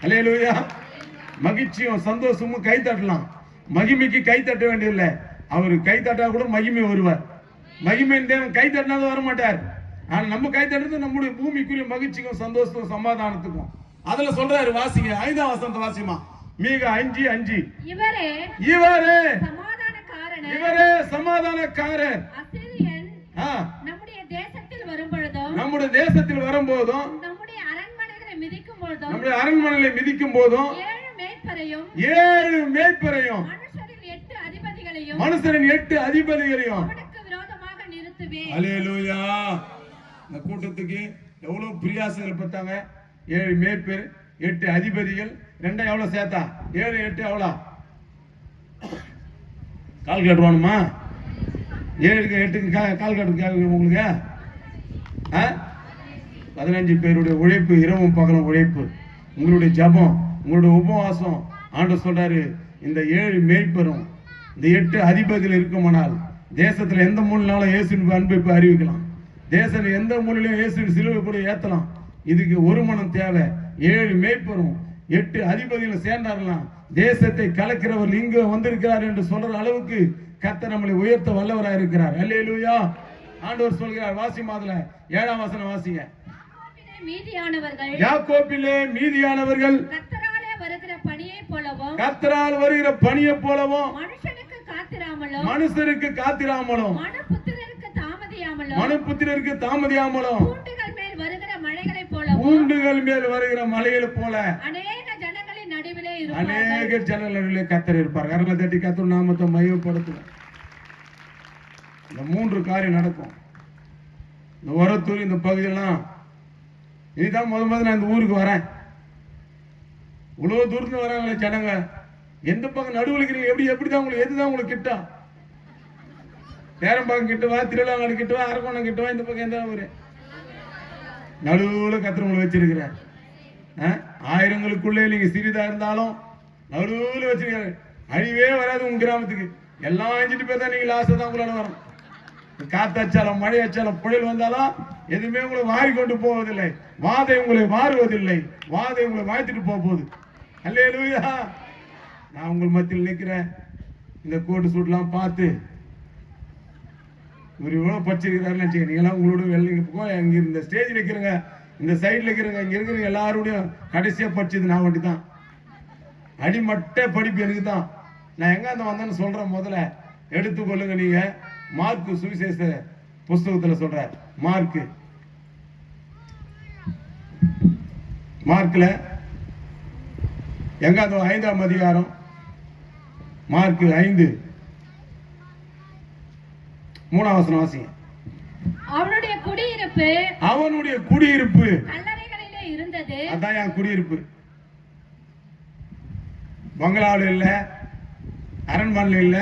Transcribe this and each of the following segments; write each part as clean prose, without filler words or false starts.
அல்லேலூயா. மகிழ்ச்சியும் சந்தோஷமும் கை தட்டலாம். மகிமைக்கு கை தட்ட வேண்டியதில்லை. அவரு கை தட்டா கூட மகிமை வருவார். மகிமையின் தேவன் கை தட்டினாலும் வர மாட்டார். ஆனா நம்ம கை தட்டுறது நம்முடைய பூமிக்குரிய மகிழ்ச்சிக்கும் சந்தோஷத்துக்கும் சமாதானத்துக்கும். அதுல சொல்றாரு, வாசிங்க 5ஆம் வசனத்தை வாசிமா. மீகா 5:5. இவரே சமாதானக்காரர். இவரே சமாதானக்காரர். அசீரியன் நம்முடைய தேசத்தில் வரும்போதும் நம்முடைய அரண்மனைகளை மிதிக்கும் போதும் 7 மேய்ப்பரையும் மனுஷரின் 8 அதிபதிகளையும் அவனுக்கு விரோதமாக நிறுத்துவேன். அல்லேலூயா. இந்த கூட்டத்துக்கு எவ்வளவு பிரியாசங்கள் பட்டாங்க. 7 மேய்ப்பர், 8 அதிபதிகள், 2 எவ்வளவு சேர்த்தா 7 8 எவ்வளவு கால் கட்டுவானுமா? 7க்கு 8க்கு கால் கட்டு உங்களுக்கு 15 பேருடைய உழைப்பு, இரவும் பகலும் உழைப்பு, உங்களுடைய ஜபம், உங்களுடைய உபவாசம். ஆண்டவர் சொல்றாரு, இந்த 7 மேய்ப்பரும் இந்த 8 அதிபதிகள் இருக்குமானால் தேசத்துல எந்த மூலைனாலும் இயேசுவின் அன்பை அறிவிக்கலாம். தேசத்துல எந்த மூலையிலும் இயேசுவின் சிலுவை கூட ஏத்தலாம். இதுக்கு ஒரு மனம் தேவை. 7 மேய்ப்பரும் 8 அதிபதிகளும் சேர்ந்தாரலாம். தேசத்தை கலக்கிறவர் இங்கு வந்திருக்கிறார் என்று சொல்ற அளவுக்கு கர்த்தர் நம்மளை உயர்த்த வல்லவராக இருக்கிறார். அல்லேலூயா. ஆண்டவர் சொல்கிறார், வாசி மாதல 7ஆம் வசனம் வாசிங்க. யாக்கோபிலே மீதியானவர்கள் கர்த்தரால் வருகிற பனியை போலவும் மனுஷருக்கு காத்திராமலும் மனுபுத்திரருக்கு தாமதியாமலும் பூண்டுகள் மேல் வருகிற மலைகளை போல அநேக ஜனங்களின் நடுவிலே கர்த்தர் இருப்பார். கரங்களை தட்டி கர்த்தர் நாமத்தை மகிமைப்படுத்தும். இந்த 3 காரியம் நடக்கும். இந்த ஒரத்தூர் இந்த பகுதியெல்லாம் இதுதான் முதல் நான் இந்த ஊருக்கு வரேன். இவ்வளவு தூரத்துல வராங்களே ஜனங்க. எந்த பக்கம் நடுவில் எப்படிதான் உங்களுக்கு எதுதான் உங்களுக்கு கிட்ட? பேரம்பாக்கம் கிட்டவா, திருவிழாங்கல் கிட்டவா, அரக்கோணம் கிட்டவா, இந்த பக்கம் எந்த ஊரு? நடுவுல கர்த்தர் உங்களை வச்சிருக்கிறார். ஆயிரங்களுக்குள்ளே நீங்க சிறிதா இருந்தாலும் நடுவுல வச்சிருக்காரு. அழிவே வராது உங்க கிராமத்துக்கு. எல்லாம் 5 பேர் தான் நீங்க லாஸ்ட் தான் உங்களால வரும். காத்தாச்சாலும் மழை அச்சாலும் புயல் வந்தாலும் எதுவுமே உங்களை வாரி கொண்டு போவதில்லை. வாதை உங்களை வாருவதில்லை. வாதை உங்களை வாழ்த்துட்டு போகுது. அல்லேலூயா. நான் உங்கள் மத்தியில் நிற்கிறேன். இந்த கோட்டு சூட்லாம் பார்த்து இவர் இவ்வளவு படிச்சிருக்கிறாருன்னு வச்சுக்க. நீங்களாம் உங்களோட வெள்ளைங்க இங்க இந்த ஸ்டேஜில் இருக்கிறங்க, இந்த சைட்ல இருக்கிறங்க, இங்க இருக்கிற எல்லாரோடையும் கடைசியா படிச்சது நான் வண்டி தான். அடிமட்ட படிப்பு எனக்கு தான். நான் எங்க அந்த வந்தேன்னு சொல்றேன். முதல்ல எடுத்துக்கொள்ளுங்க. நீங்க மார்க்கு சுவிசேஷ புஸ்தகத்துல சொல்ற மார்க்ல எங்க 5ஆம் அதிகாரம் மார்க் 5 3ஆம் வசனம் வாசிங்க. அவனுடைய குடியிருப்பு கல்லறைகளிலே இருந்தது. அதான் என் குடியிருப்பு. பங்களாவில் இல்ல, அரண்மனையில் இல்ல,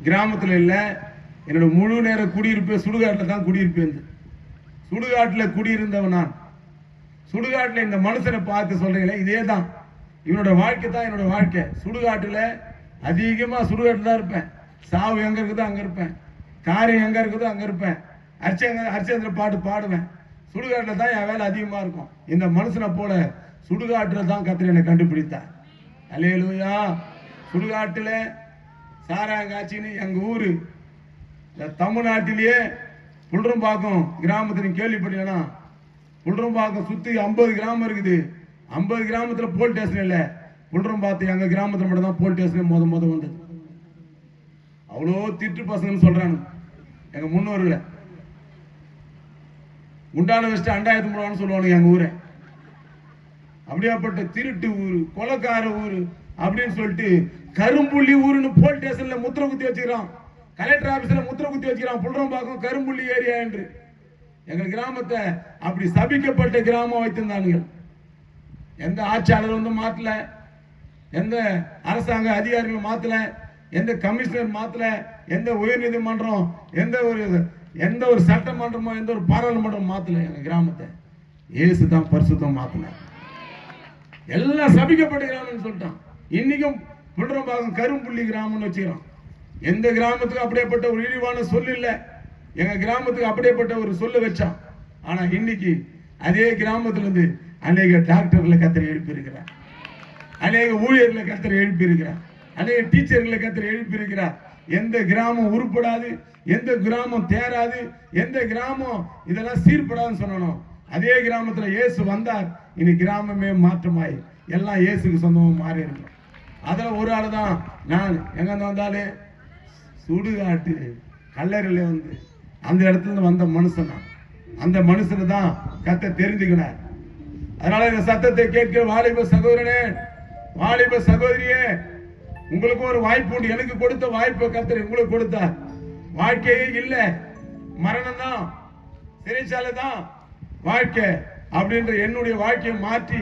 கிராமத்துல இல்ல. என்னோட முழு நேர குடியிருப்பு சுடுகாட்டில் தான் குடியிருப்பு. சுடுகாட்டில் குடியிருந்தவன் நான். சுடுகாட்டில் இந்த மனுஷனை பார்த்து சொல்றீங்களே, இதே தான் இவனோட வாழ்க்கை தான் என்னோட வாழ்க்கை. சுடுகாட்டுல அதிகமா சுடுகாட்டில் தான் இருப்பேன். சாவு எங்க இருக்குதோ அங்க இருப்பேன். காரியம் எங்க இருக்குதோ அங்க இருப்பேன். அர்ச்சந்திர பாட்டு பாடுவேன். சுடுகாட்டில் தான் என் வேலை அதிகமா இருக்கும். இந்த மனுஷனை போல சுடுகாட்டில் தான் கர்த்தர் என்னை கண்டுபிடித்தார். அல்லேலூயா. சுடுகாட்டுல சாராங்காட்சின்னு எங்க ஊரு தமிழ்நாட்டிலேயே புல்றம்பாக்கம் கிராமத்துல கேள்விப்பட்டீங்கன்னா, புல்றம்பாக்கம் சுத்தி 50 கிராமம் இருக்குது. 50 கிராமத்துல போலீஸ் ஸ்டேஷன் இல்ல. புல்றம்பாக்கம் எங்க கிராமத்துல மட்டும் தான் போலீஸ் ஸ்டேஷன் முத வந்தது. அவ்வளோ திட்டு பசங்கன்னு சொல்றாங்க எங்க முன்னோர்களை. குண்டான வச்சுட்டு அண்டாயத்து மூலம்னு சொல்லுவாங்க எங்க ஊரை. அப்படியாப்பட்ட திருட்டு ஊரு, கொலைக்கார ஊரு அப்படின்னு சொல்லிட்டு கரும்புள்ளி ஊருன்னு போலீஸ் ஸ்டேஷன்ல முத்திர குத்தி வச்சுக்கிறான். கலெக்டர் ஆபீஸ்ல முத்திர குத்தி வச்சுக்கிறான். புல்றம்பாக்கம் கரும்புள்ளி ஏரியா என்று. எங்கள் கிராமத்தை அப்படி சபிக்கப்பட்ட கிராமம் வைத்திருந்தானுங்க. எந்த ஆட்சியாளர் வந்து மாத்தல, எந்த அரசாங்க அதிகாரிகள் மாத்தல, எந்த கமிஷனர் மாத்தல, எந்த உயர் நீதிமன்றம், எந்த ஒரு சட்டமன்றமோ எந்த ஒரு பாராளுமன்றம் மாத்தல. எங்க கிராமத்தை இயேசு தான் பரிசுத்தம் மாத்தினார். எல்லாம் சபிக்கப்பட்ட கிராமம்னு சொல்லிட்டான். இன்னைக்கும் புல்றம்பாக்கம் கரும்புள்ளி கிராமம்னு வச்சுக்கிறோம். எந்த கிராமத்துக்கும் அப்படியேப்பட்ட ஒரு இழிவான சொல் இல்லை. எங்க கிராமத்துக்கு அப்படியேப்பட்ட ஒரு சொல்ல வச்சான். ஆனா இன்னைக்கு அதே கிராமத்துல இருந்து அநேக டாக்டர்களை கத்தர் எழுப்பி இருக்கிறார், அநேக ஊழியர்களை கத்தர் எழுப்பி இருக்கிறார், அநேக டீச்சர்களை கத்தர் எழுப்பி இருக்கிறார். எந்த கிராமம் உருப்படாது, எந்த கிராமம் தேராது, எந்த கிராமம் இதெல்லாம் சீர்படாதுன்னு சொல்லணும், அதே கிராமத்துல இயேசு வந்தார். இனி கிராமமே மாற்றமாய் எல்லாம் இயேசுக்கு சொந்தமா மாறி இருக்கும். அதுல ஒரு ஆள் தான் நான் எங்க வந்தாலே சுடுகாட்டு கல்லறையில வந்து அந்த இடத்துல இருந்து வந்த மனுஷன் தான். அந்த மனுஷனை தான் கத்த தெரிஞ்சுக்கினார். அதனால இந்த சத்தத்தை கேட்கிற வாலிப சகோதரனே, வாலிப சகோதரியே, உங்களுக்கு ஒரு வாய்ப்பு உண்டு. எனக்கு கொடுத்த வாய்ப்பை கத்தர் உங்களுக்கு கொடுத்தார். வாழ்க்கையே இல்லை, மரணம் தான், சிறைச்சாலை தான் வாழ்க்கை அப்படின்ற என்னுடைய வாழ்க்கையை மாற்றி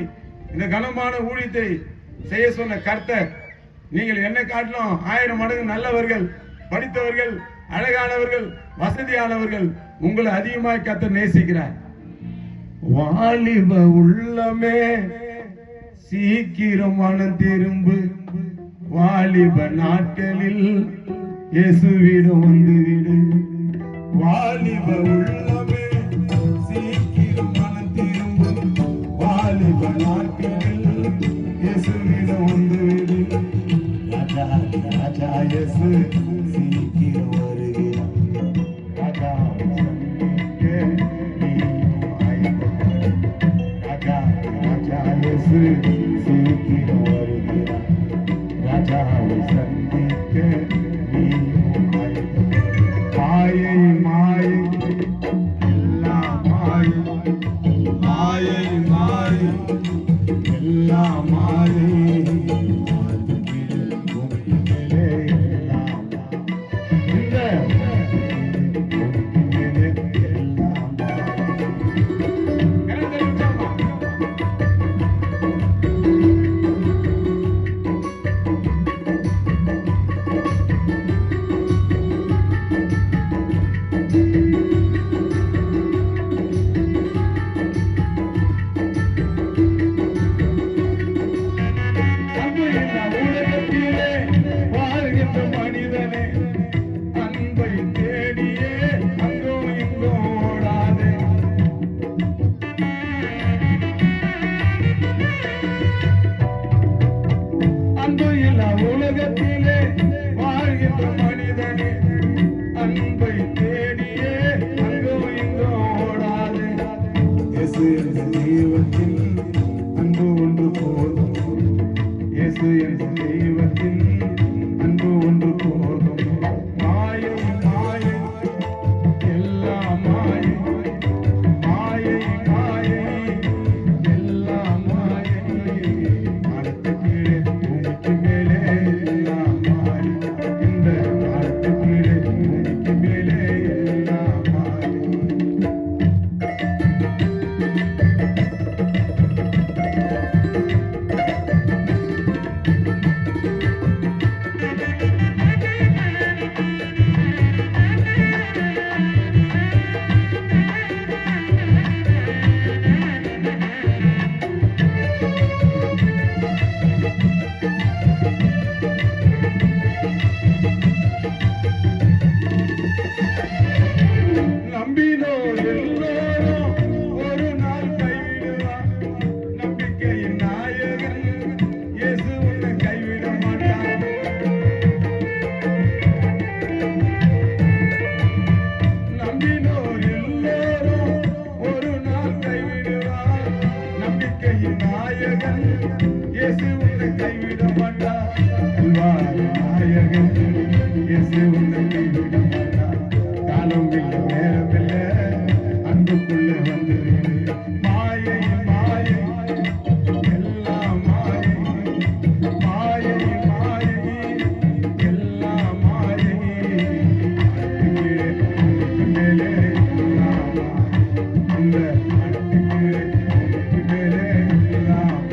இந்த கனமான ஊழியத்தை செய்ய சொன்ன கர்த்தர், நீங்கள் என்னை காட்டிலும் 1000 மடங்கு நல்லவர்கள், படித்தவர்கள், அழகானவர்கள், வசதியானவர்கள், உங்களை அதிகமாக கர்த்தர் நேசிக்கிறார். வாலிப உள்ளமே சீக்கிரம் மனம் திரும்பு, வாலிப நாட்களில் இயேசுவிடம் வந்து விடு. வாலிப உள்ளமே சீக்கிரம் மனம் திரும்பு, வாலிப நாட்களில் இயேசுவிடம் வந்து விடு. ராஜா ராஜா இயேசு சீக்கிரம் வருகிறார். ராஜா சீக்கிரம் வருகிறார். ராஜாவை சந்திக்க மாயை மாயை எல்லாம் மாயை, மாயை மாயை எல்லாம் மாயை, உலகத்திலே வாழ்கின்ற மனிதனே, அன்பை தேடியே அங்கோ இங்கோ ஓடாதே. இயேசு என்ற தெய்வத்தில் அன்பு ஒன்று போதும், இயேசு என்ற தெய்வத்தில் அன்பு ஒன்று போதும். மாயை மாயை எல்லாம் மாயை, மாயை மாயை எல்லாம் மாயை, அடுத்த கீழே பூமிக்கு மேலே எல்லாம் மாறி, இந்த அடுத்த கீழே பூமிக்கு மேலே எல்லாம் மாறி. நம்பினோர் எல்லோரும் ஒரு நாள் கைவிடுவார், நம்பிக்கையின் நாயகன் இயேசு உன்னை கைவிட மாட்டார். நம்பினோர் எல்லோரும் ஒரு நாள் கைவிடுவார், நம்பிக்கையின் நாயகன் இயேசு உன்னை கைவிட மாட்டார். நாயகன் இயேசு உன்னை கைவிட மாட்டார். காலம் இல்லை நேரம் இல்லை, அன்புக்குள்ள வந்து மாயை மாயை எல்லாம் மாயை, மாயை மாயை எல்லாம் மாயை, கீழே மேலே எல்லாம் இந்த கீழே மேலே எல்லாம்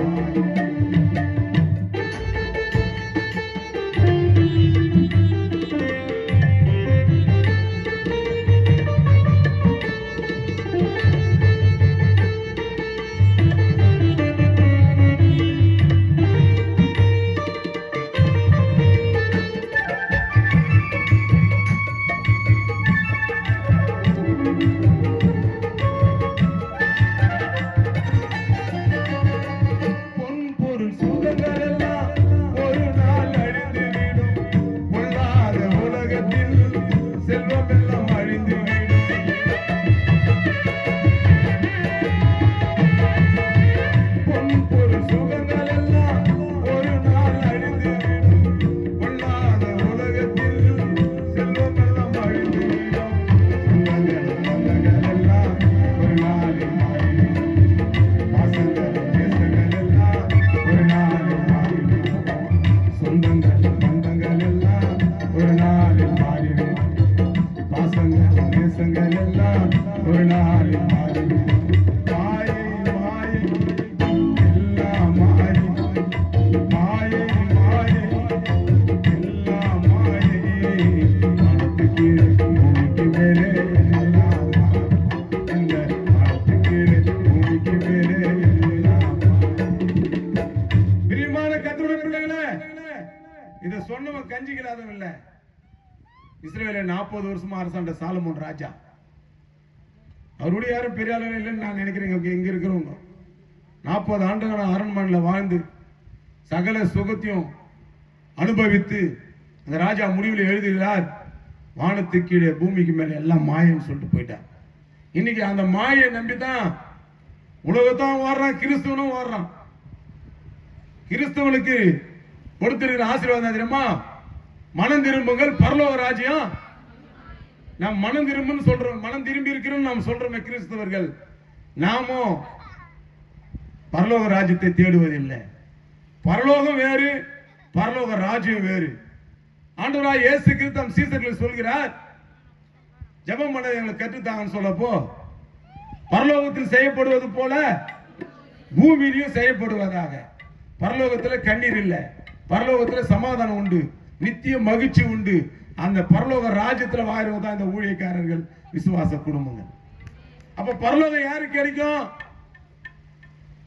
சொன்னவன் கஞ்சிக்கலாதவன் இல்ல. இஸ்ரவேலை 40 வருஷமா அரசாண்ட சாலமோன் ராஜா. அவருடைய யாரும் பெரிய ஆளுநர் இல்லைன்னு நான் நினைக்கிறேன். இங்க இருக்கிறவங்க 40 ஆண்டுகள் அரண்மனையில் வாழ்ந்து சகல சுகத்தையும் அனுபவித்து அந்த ராஜா முடிவில் எழுதுகிறார், வானத்துக்கு கீழே பூமிக்கு மேல எல்லாம் மாயன்னு சொல்லிட்டு போயிட்டார். இன்னைக்கு அந்த மாயை நம்பிதான் உலகத்தான் வாடுறான், கிறிஸ்துவனும் வாடுறான். கிறிஸ்தவனுக்கு கொடுத்திருக்கிற ஆசீர்வாதம் தெரியுமா? மனம் திரும்புங்கள், பரலோக ராஜ்யம். நாம் மனம் திரும்புன்னு சொல்றோம், மனம் திரும்பி இருக்கிறோம் நாம் சொல்றோமே கிறிஸ்தவர்கள். நாமும் பரலோக ராஜ்யத்தை தேடுவதில்லை. பரலோகம் வேறு, பரலோக ராஜ்யம் வேறு. ஆண்டவராய் இயேசு கிறிஸ்து தம் சீசர்களுக்கு சொல்கிறார், ஜெபம் பண்ண எங்களுக்கு கற்றுத்தாங்கன்னு சொல்லப்போ, பரலோகத்தில் செய்யப்படுவது போல பூமியிலையும் செய்யப்படுவதாக. பரலோகத்தில் கண்ணீர் இல்லை, பரலோகத்தில் சமாதானம் உண்டு, நித்திய மகிழ்ச்சி உண்டு. அந்த பரலோக ராஜ்யத்தில் வாழ்றது தான் இந்த ஊழியக்காரர்கள், விசுவாச குடும்பங்கள். அப்ப பரலோகம் யாருக்கு கிடைக்கும்?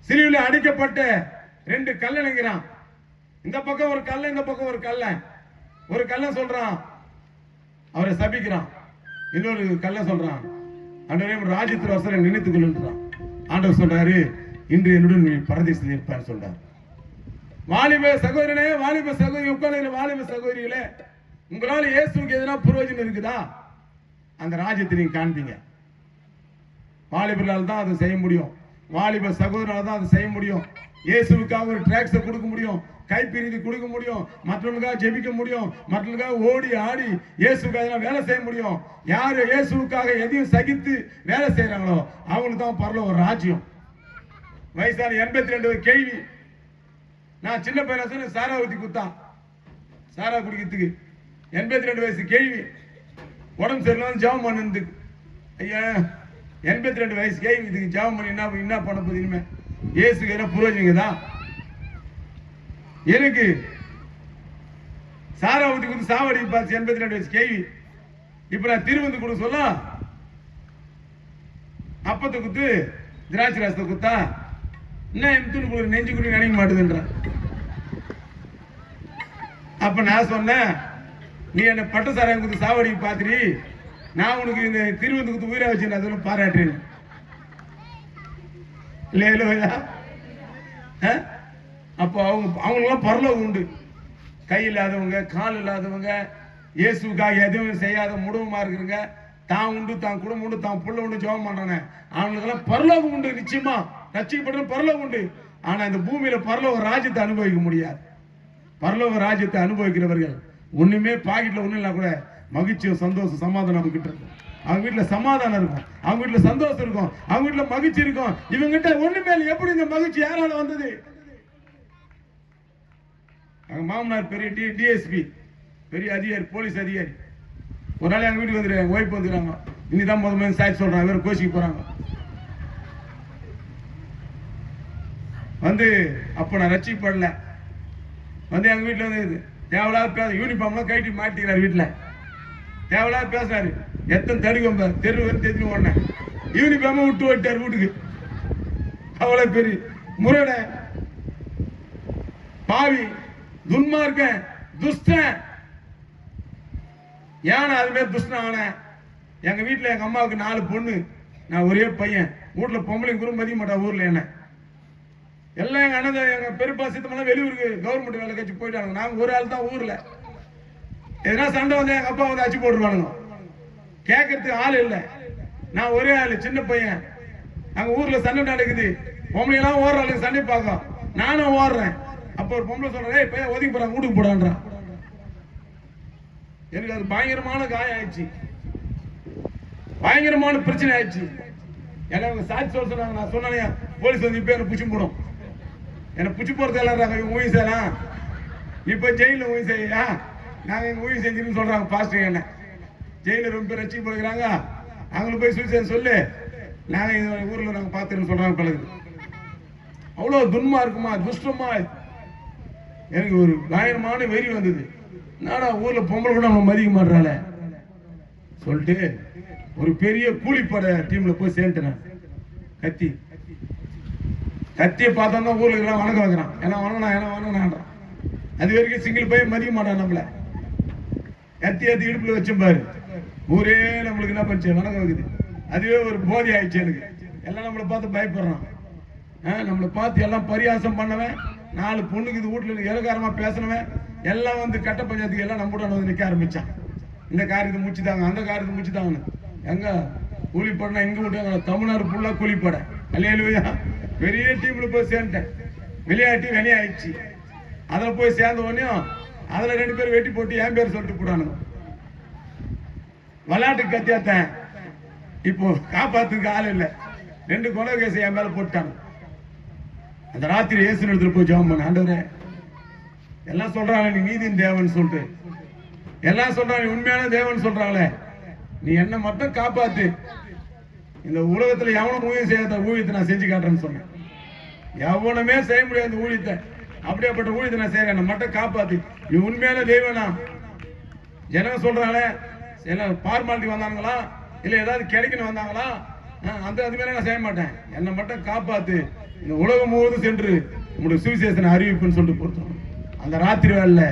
சிலுவையில் அடிக்கப்பட்ட 2 கல்லணைங்கிறான். இந்த பக்கம் ஒரு கல்ல, இந்த பக்கம் ஒரு கல்ல. ஒரு கல்ல சொல்றான் அவரை சபிக்கிறான், இன்னொரு கல்ல சொல்றான் ஆண்டவரே ராஜ்யத்தில் அவசரம் நினைத்துக் கொள்ளுன்றான். ஆண்டவர் சொல்றாரு, இன்று என்னுடன் நீ பரதேசத்தில் இருப்பார் சொல்றார். வாலிப சகோதரனே, வாலிப சகோதரி, உட்கார்ந்து வாலிப சகோதரிகளே, உங்களால் இயேசுக்கு எதனா பிரயோஜனம் இருக்குதா? அந்த ராஜ்யத்தை நீங்க காண்பீங்க. வாலிபர்களால் தான் அதை செய்ய முடியும், வாலிப சகோதரனால தான் அதை செய்ய முடியும். இயேசுவுக்காக ஒரு டிராக்ஸை கொடுக்க முடியும், கைப்பிரிந்து கொடுக்க முடியும், மற்றவங்களுக்காக ஜெபிக்க முடியும், மற்றவங்களுக்காக ஓடி ஆடி இயேசுக்காக வேலை செய்ய முடியும். யாரு இயேசுவுக்காக எதையும் சகித்து வேலை செய்யறாங்களோ அவங்களுக்கு தான் பரலோக ராஜ்யம். வயசான 82 கேள்வி. நான் சின்ன பையன் சொன்ன சாரா ஊத்தி குத்தான், சாரா குடிக்கிறதுக்கு 82 வயசு கேள்வி. உடம்பு சரியில்லாம ஜெபம் பண்ணது. ஐயா 82 வயசு கேள்வி, இதுக்கு ஜெபம் பண்ணி என்ன பண்ண போகுது? இனிமே இயேசுக்கு என்ன புரோஜனங்கதா? எனக்கு சாரா ஊத்தி குத்து சாவடி பார்த்து 82 வயசு கேள்வி. இப்ப நான் திருவந்து கூட சொல்ல, அப்பத்தை குத்து திராட்சை ரசத்தை குத்தா என்ன நெஞ்சு குடி நினைக்க மாட்டேதுன்ற. அப்ப நான் சொன்னேன், நீ என்ன பட்ட சாராயம் குத்து சாவடி பாத்திரி, நான் உனக்கு இந்த திருவந்து குத்து உயிரை வச்சு நான் பாராட்டுறேன். இல்லையா? அப்போ அவங்களும் பரலோகம் உண்டு. கை இல்லாதவங்க, கால் இல்லாதவங்க, இயேசுக்காக எதுவும் செய்யாத முடவமா இருக்கிறவங்க, தான் உண்டு, தான் குடும்பம் உண்டு, தான் புள்ள உண்டு ஜெபம் பண்றானே, அவங்களுக்கெல்லாம் பரலோகம் உண்டு. நிச்சயமா ரட்சிக்கப்பட்ட பரலோகம் உண்டு. ஆனா இந்த பூமியில பரலோக ராஜ்யத்தை அனுபவிக்க முடியாது. பரலோக ராஜ்யத்தை அனுபவிக்கிறவர்கள் ஒண்ணுமே பாக்கெட்ல ஒண்ணு இல்ல கூட மகிழ்ச்சியும் சந்தோஷம் சமாதானம் அவங்க கிட்ட இருக்கும். அவங்க வீட்டுல சமாதானம் இருக்கும், அவங்க வீட்டுல சந்தோஷம் இருக்கும், அவங்க வீட்டுல மகிழ்ச்சி இருக்கும். இவங்க கிட்ட ஒண்ணுமே இல்லை. எப்படி இந்த மகிழ்ச்சி யாரால வந்தது? எங்க மாமனார் பெரிய டிஎஸ்பி, பெரிய அதிகாரி, போலீஸ் அதிகாரி. ஒரு நாள் எங்க வீட்டுக்கு வந்துரு, எங்க ஒய்ஃப் வந்துடுறாங்க. இன்னைதான் முதல்ல சாட்சி சொல்றாங்க, வேற கோச்சிக்கு போறாங்க. வந்து அப்ப நான் ரட்சிக்கப்படல. வந்து எங்க வீட்டுல வந்து தேவையில்லாத பேச, யூனிஃபார்ம்லாம் கட்டி மாட்டிக்கிறார் வீட்டுல. தேவையில்லாத பேசுறாரு, எத்தனை தடுக்கும் தெரு தெரிஞ்சு ஓடினேன். யூனிஃபார்மா விட்டு ஓட்டார் வீட்டுக்கு. அவ்வளவு பெரிய முரட, பாவி, துன்மார்க்கன், துஷ்டன். ஏன்னா அதுமே துஷ்டன் ஆன. எங்க வீட்டுல எங்க அம்மாவுக்கு 4 பொண்ணு, நான் ஒரே பையன். வீட்டுல பொம்பளைங்க கூட மதிக்க மாட்டா ஊர்ல. என்ன எல்லாம் எங்க அண்ணன், எங்க பெருப்பா சித்தமெல்லாம் வெளியூருக்கு கவர்மெண்ட் வேலை கட்சி போயிட்டாங்க. நாங்க ஒரு ஆள் தான் ஊர்ல. எதனா சண்டை வந்து எங்க அப்பா வந்து அச்சு போட்டுருவானுங்க. கேட்கறதுக்கு ஆள் இல்லை. நான் ஒரே ஆளு, சின்ன பையன். அங்க ஊர்ல சண்டை நடக்குது, பொம்பளை எல்லாம் ஓடுற ஆளுக்கு சண்டை பார்க்கும், நானும் ஓடுறேன். அப்ப ஒரு பொம்பளை சொல்றேன், பையன் ஒதுக்கி போறான், வீட்டுக்கு போடான்றான். எனக்கு அது பயங்கரமான காயம் ஆயிடுச்சு, பயங்கரமான பிரச்சனை ஆயிடுச்சு. ஏன்னா அவங்க சாட்சி சொல்ல சொன்னாங்க. நான் சொன்னேன், போலீஸ் வந்து இப்ப என்ன புச்சு போடும், என்ன புச்சு போறது எல்லாம் ஊழி செய்யலாம், இப்ப ஜெயில ஊழி செய்யா, நாங்க எங்க ஊழி செஞ்சுன்னு சொல்றாங்க. பாஸ்டர் என்ன ஜெயில ரொம்ப பேர் ரசிக்க போடுறாங்க, அவங்களுக்கு போய் சுவிசேஷம் சொல்லு, நாங்க இந்த ஊர்ல நாங்க பாத்துன்னு சொல்றாங்க. பழகுது அவ்வளவு துன்மா இருக்குமா, துஷ்டமா. எனக்கு ஒரு பயங்கரமான வெறி வந்தது. நானா ஊர்ல பொம்பளை கூட நம்ம மதிக்க மாட்டாள சொல்லிட்டு ஒரு பெரிய கூலிப்படை டீம்ல போய் சேர்ந்துட்டேன். கத்தியை பார்த்தா ஊர்ல எல்லாம் வணக்கம் வைக்கிறான். ஏன்னா வணங்கினான்றான். அது வரைக்கும் சிங்கிள் பையன் மதிக்க மாட்டான் நம்மள. கத்தி ஏத்தி இடுப்புல வச்சும் பாரு, ஊரே நம்மளுக்கு என்ன பண்ணுச்சு, வணக்கம் வைக்குது. அதுவே ஒரு போதை ஆயிடுச்சு எனக்கு. எல்லாம் நம்மளை பார்த்து பயப்படுறான். நம்மளை பார்த்து எல்லாம் பரியாசம் பண்ணவன், 4 பொண்ணுக்கு இது வீட்டுல இலக்காரமா பேசினவன் எல்லாம் வந்து கட்ட பஞ்சாயத்துக்கு எல்லாம் நம்ம வந்து நிற்க ஆரம்பிச்சான். இந்த காரியத்தை முடிச்சுதாங்க, அந்த காரியத்தை முடிச்சுதாங்கன்னு. எங்க கூலிப்படனா எங்க விட்டாங்க, தமிழ்நாடு ஃபுல்லா கூலிப்பட. அல்லேலூயா. பெரிய டீம்ல போய் சேர்ந்துட்டேன். விளையாட்டி வெளியாயிடுச்சு. அதுல போய் சேர்ந்த உடனே அதுல 2 பேர் வெட்டி போட்டு என் பேர் சொல்லிட்டு போடானுங்க. விளையாட்டுக்கு கத்தியாத்தேன். இப்போ காப்பாத்துக்கு ஆள் இல்லை. 2 கொலை கேஸ் என் மேல போட்டாங்க. அந்த ராத்திரி இயேசு இடத்துல போய் ஜெபம் பண்ண, ஆண்டவரே எல்லாம் சொல்றாங்க நீ நீதியின் தேவன் சொல்லிட்டு, எல்லாம் சொல்றாங்க உண்மையான தேவன் சொல்றாங்களே, நீ என்ன மட்டும் காப்பாத்து. இந்த உலகத்துல எவனும் ஊழியம் செய்யாத ஊழியத்தை நான் செஞ்சு காட்டுறேன்னு சொன்னேன். எவனுமே செய்ய முடியாத ஊழியத்தை, அப்படியாப்பட்ட ஊழியத்தை நான் செய்யறேன், என்ன மட்டும் காப்பாத்து. நீ உண்மையான தெய்வனா. ஜனங்க சொல்றாங்களே எல்லாம் ஃபார்மாலிட்டி வந்தாங்களா, இல்ல ஏதாவது கிடைக்கணும் வந்தாங்களா, அந்த அது மாதிரி நான் செய்ய மாட்டேன். என்னை மட்டும் காப்பாத்து. இந்த உலகம் முழுவதும் சென்று உங்களுடைய சுவிசேஷனை அறிவிப்புன்னு சொல்லிட்டு பொறுத்தோம். அந்த ராத்திரி வேலையில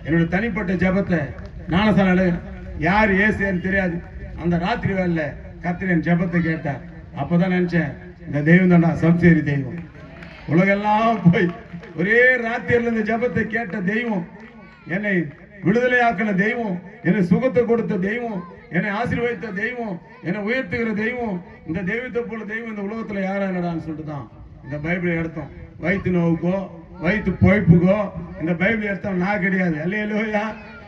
என்னுடைய தனிப்பட்ட ஜபத்தை ஞானசால யார் ஏசுன்னு தெரியாது. அந்த ராத்திரி வேலையில கர்த்தர் என் ஜபத்தை கேட்டார். அப்பதான் நினைச்சேன், இந்த தெய்வம் தான்டா சம்சேரி தெய்வம். உலகெல்லாம் போய் ஒரே ராத்திரில இந்த ஜபத்தை கேட்ட தெய்வம், என்னை விடுதலை ஆக்கின தெய்வம், என்னை சுகத்தை கொடுத்த தெய்வம், என்னை ஆசீர்வதித்த தெய்வம், என்னை உயர்த்துகிற தெய்வம், இந்த தெய்வத்தை போல தெய்வம் இந்த உலகத்துல யாரா இல்லடான்னு சொல்லிட்டு தான் இந்த பைபிளை எடுத்தோம். வயிற்று நோவுக்கோ வயிற்று பொழைப்புக்கோ இந்த பைபிள் எடுத்தோம் நான் கிடையாது. அல்லேலூயா.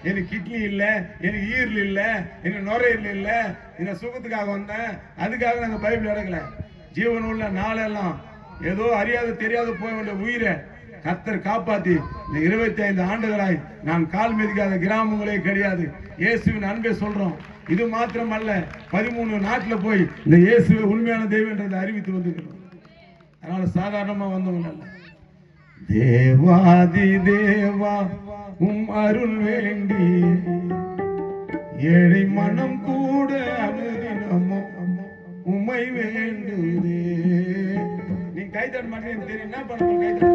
எனக்கு கிட்னி இல்ல, எனக்கு ஈரல் இல்ல, எனக்கு நுரையீரல் இல்ல, இந்த சுகத்துக்காக வந்தேன். அதுக்காக நாங்க பைபிள் எடுக்கல. ஜீவன் உள்ள நாளெல்லாம் ஏதோ அறியாத தெரியாத போக வேண்டிய உயிரை கர்த்தர் காப்பாத்தி இந்த 25 ஆண்டுகளாய் நான் கால் மிதிக்காத கிராமங்களே கிடையாது. இயேசுவின் அன்பை சொல்றோம். இது மாத்திரம் அல்ல, 13 நாட்டுல போய் இந்த இயேசுவை உண்மையான தெய்வன்றதை அறிவித்து வந்துக்கிறோம். அதனால சாதாரணமா வந்தவங்க அல்ல. தேவாதி தேவா அருள் வேண்டி ஏழை மனம் கூட அனுதினமும் உம்மை வேண்டுதே. நீ கைதட்ட மாட்டேன்னு தெரியும், என்ன பண்ணணும்? கைதட்ட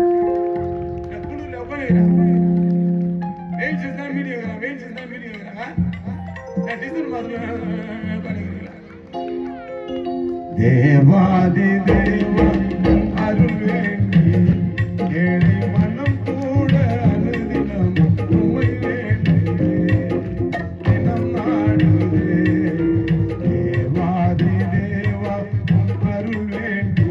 குழுல உட்காந்துக்கிறான். வெயிட்ஸ் தான் மீடியம் இருக்கிறான், வெயிட்ஸ் தான் மீடியம் இருக்கிறாங்க. டிசன் மாதிரி உட்காந்துக்கிறீங்களா? தேவாதி தேவா அருள் வேண்டி ஏழை மனம் கூட அனுதினம் உம்மை வேண்டுதே, தினம் நாடுதே. தேவாதி தேவா அருள் வேண்டி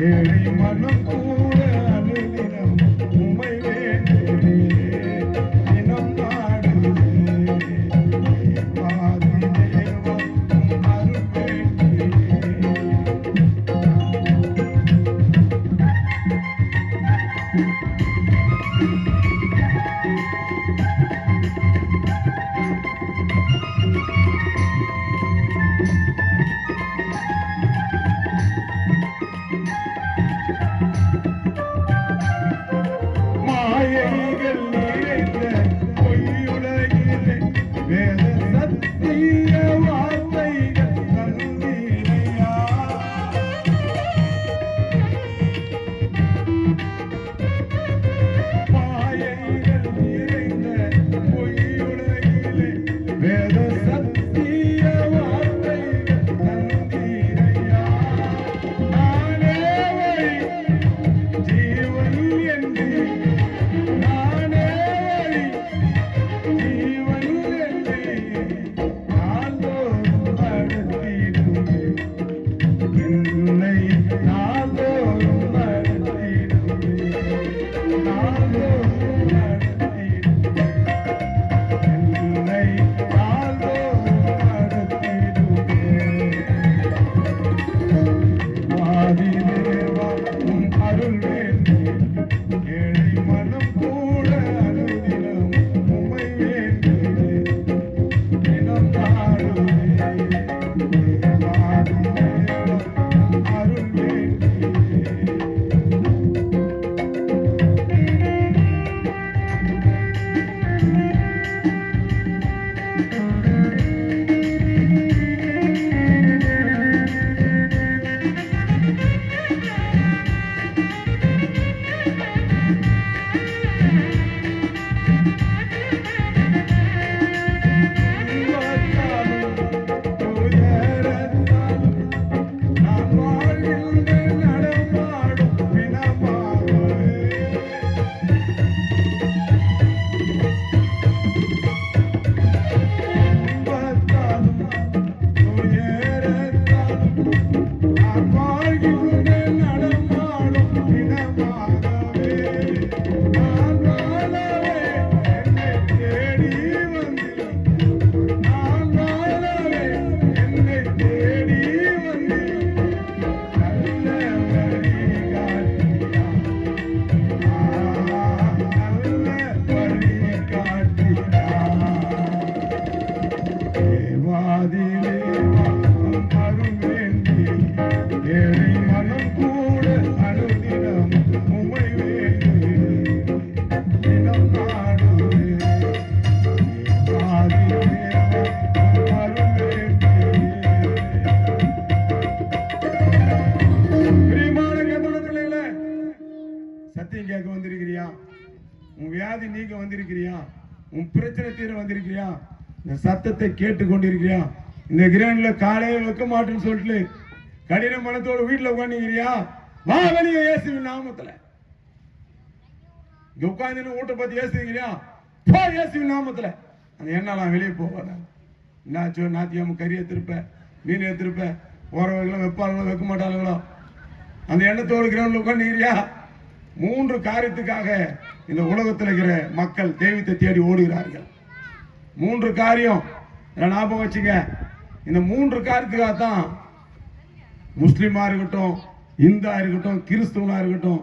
ஏழை மனம் கூட அனுதினம் உம்மை வேண்டுதே, தினம் நாடுதே. தேவாதி தேவா அருள் வேண்டி மாயைகள் நிறைந்த பொய்யுலகிலே வேத சத்திய வார்த்தைகள் தந்தீரையா. மாயைகள் சத்தியம் கேட்க வந்திருக்கிறியா? உன் வியாதி நீக்க வந்திருக்கிறியா? உன் பிரச்சனை தீர வந்திருக்கிறியா? இந்த சத்தத்தை கேட்டு கொண்டிருக்கிறியா? இந்த கிரகண்ட்ல காலையே வைக்க மாட்டேன்னு சொல்லிட்டு கடின மனத்தோட வீட்டுல உட்காந்துக்கிறியா? வா வெளியே இயேசுவின் நாமத்துல. இங்க உட்காந்து ஊட்ட பத்தி ஏசுகிறியா? போ இயேசுவின் நாமத்துல. அந்த எண்ணெல்லாம் வெளியே போவாங்க. என்னாச்சோ நாத்தியாம கறி எடுத்திருப்ப, மீன் எடுத்திருப்ப, போறவங்களும் வைப்பாளங்களும் வைக்க மாட்டாங்களோ அந்த எண்ணத்தோடு கிரகண்ட்ல உட்காந்துக்கிறியா? 3 காரியத்துக்காக இந்த உலகத்தில் இருக்கிற மக்கள் தெய்வத்தை தேடி ஓடுகிறார்கள். 3 காரியம் ஞாபகம் வச்சுங்க. இந்த 3 காரியத்துக்காக தான் முஸ்லிமா இருக்கட்டும், இந்தா இருக்கட்டும், கிறிஸ்துவனா இருக்கட்டும்,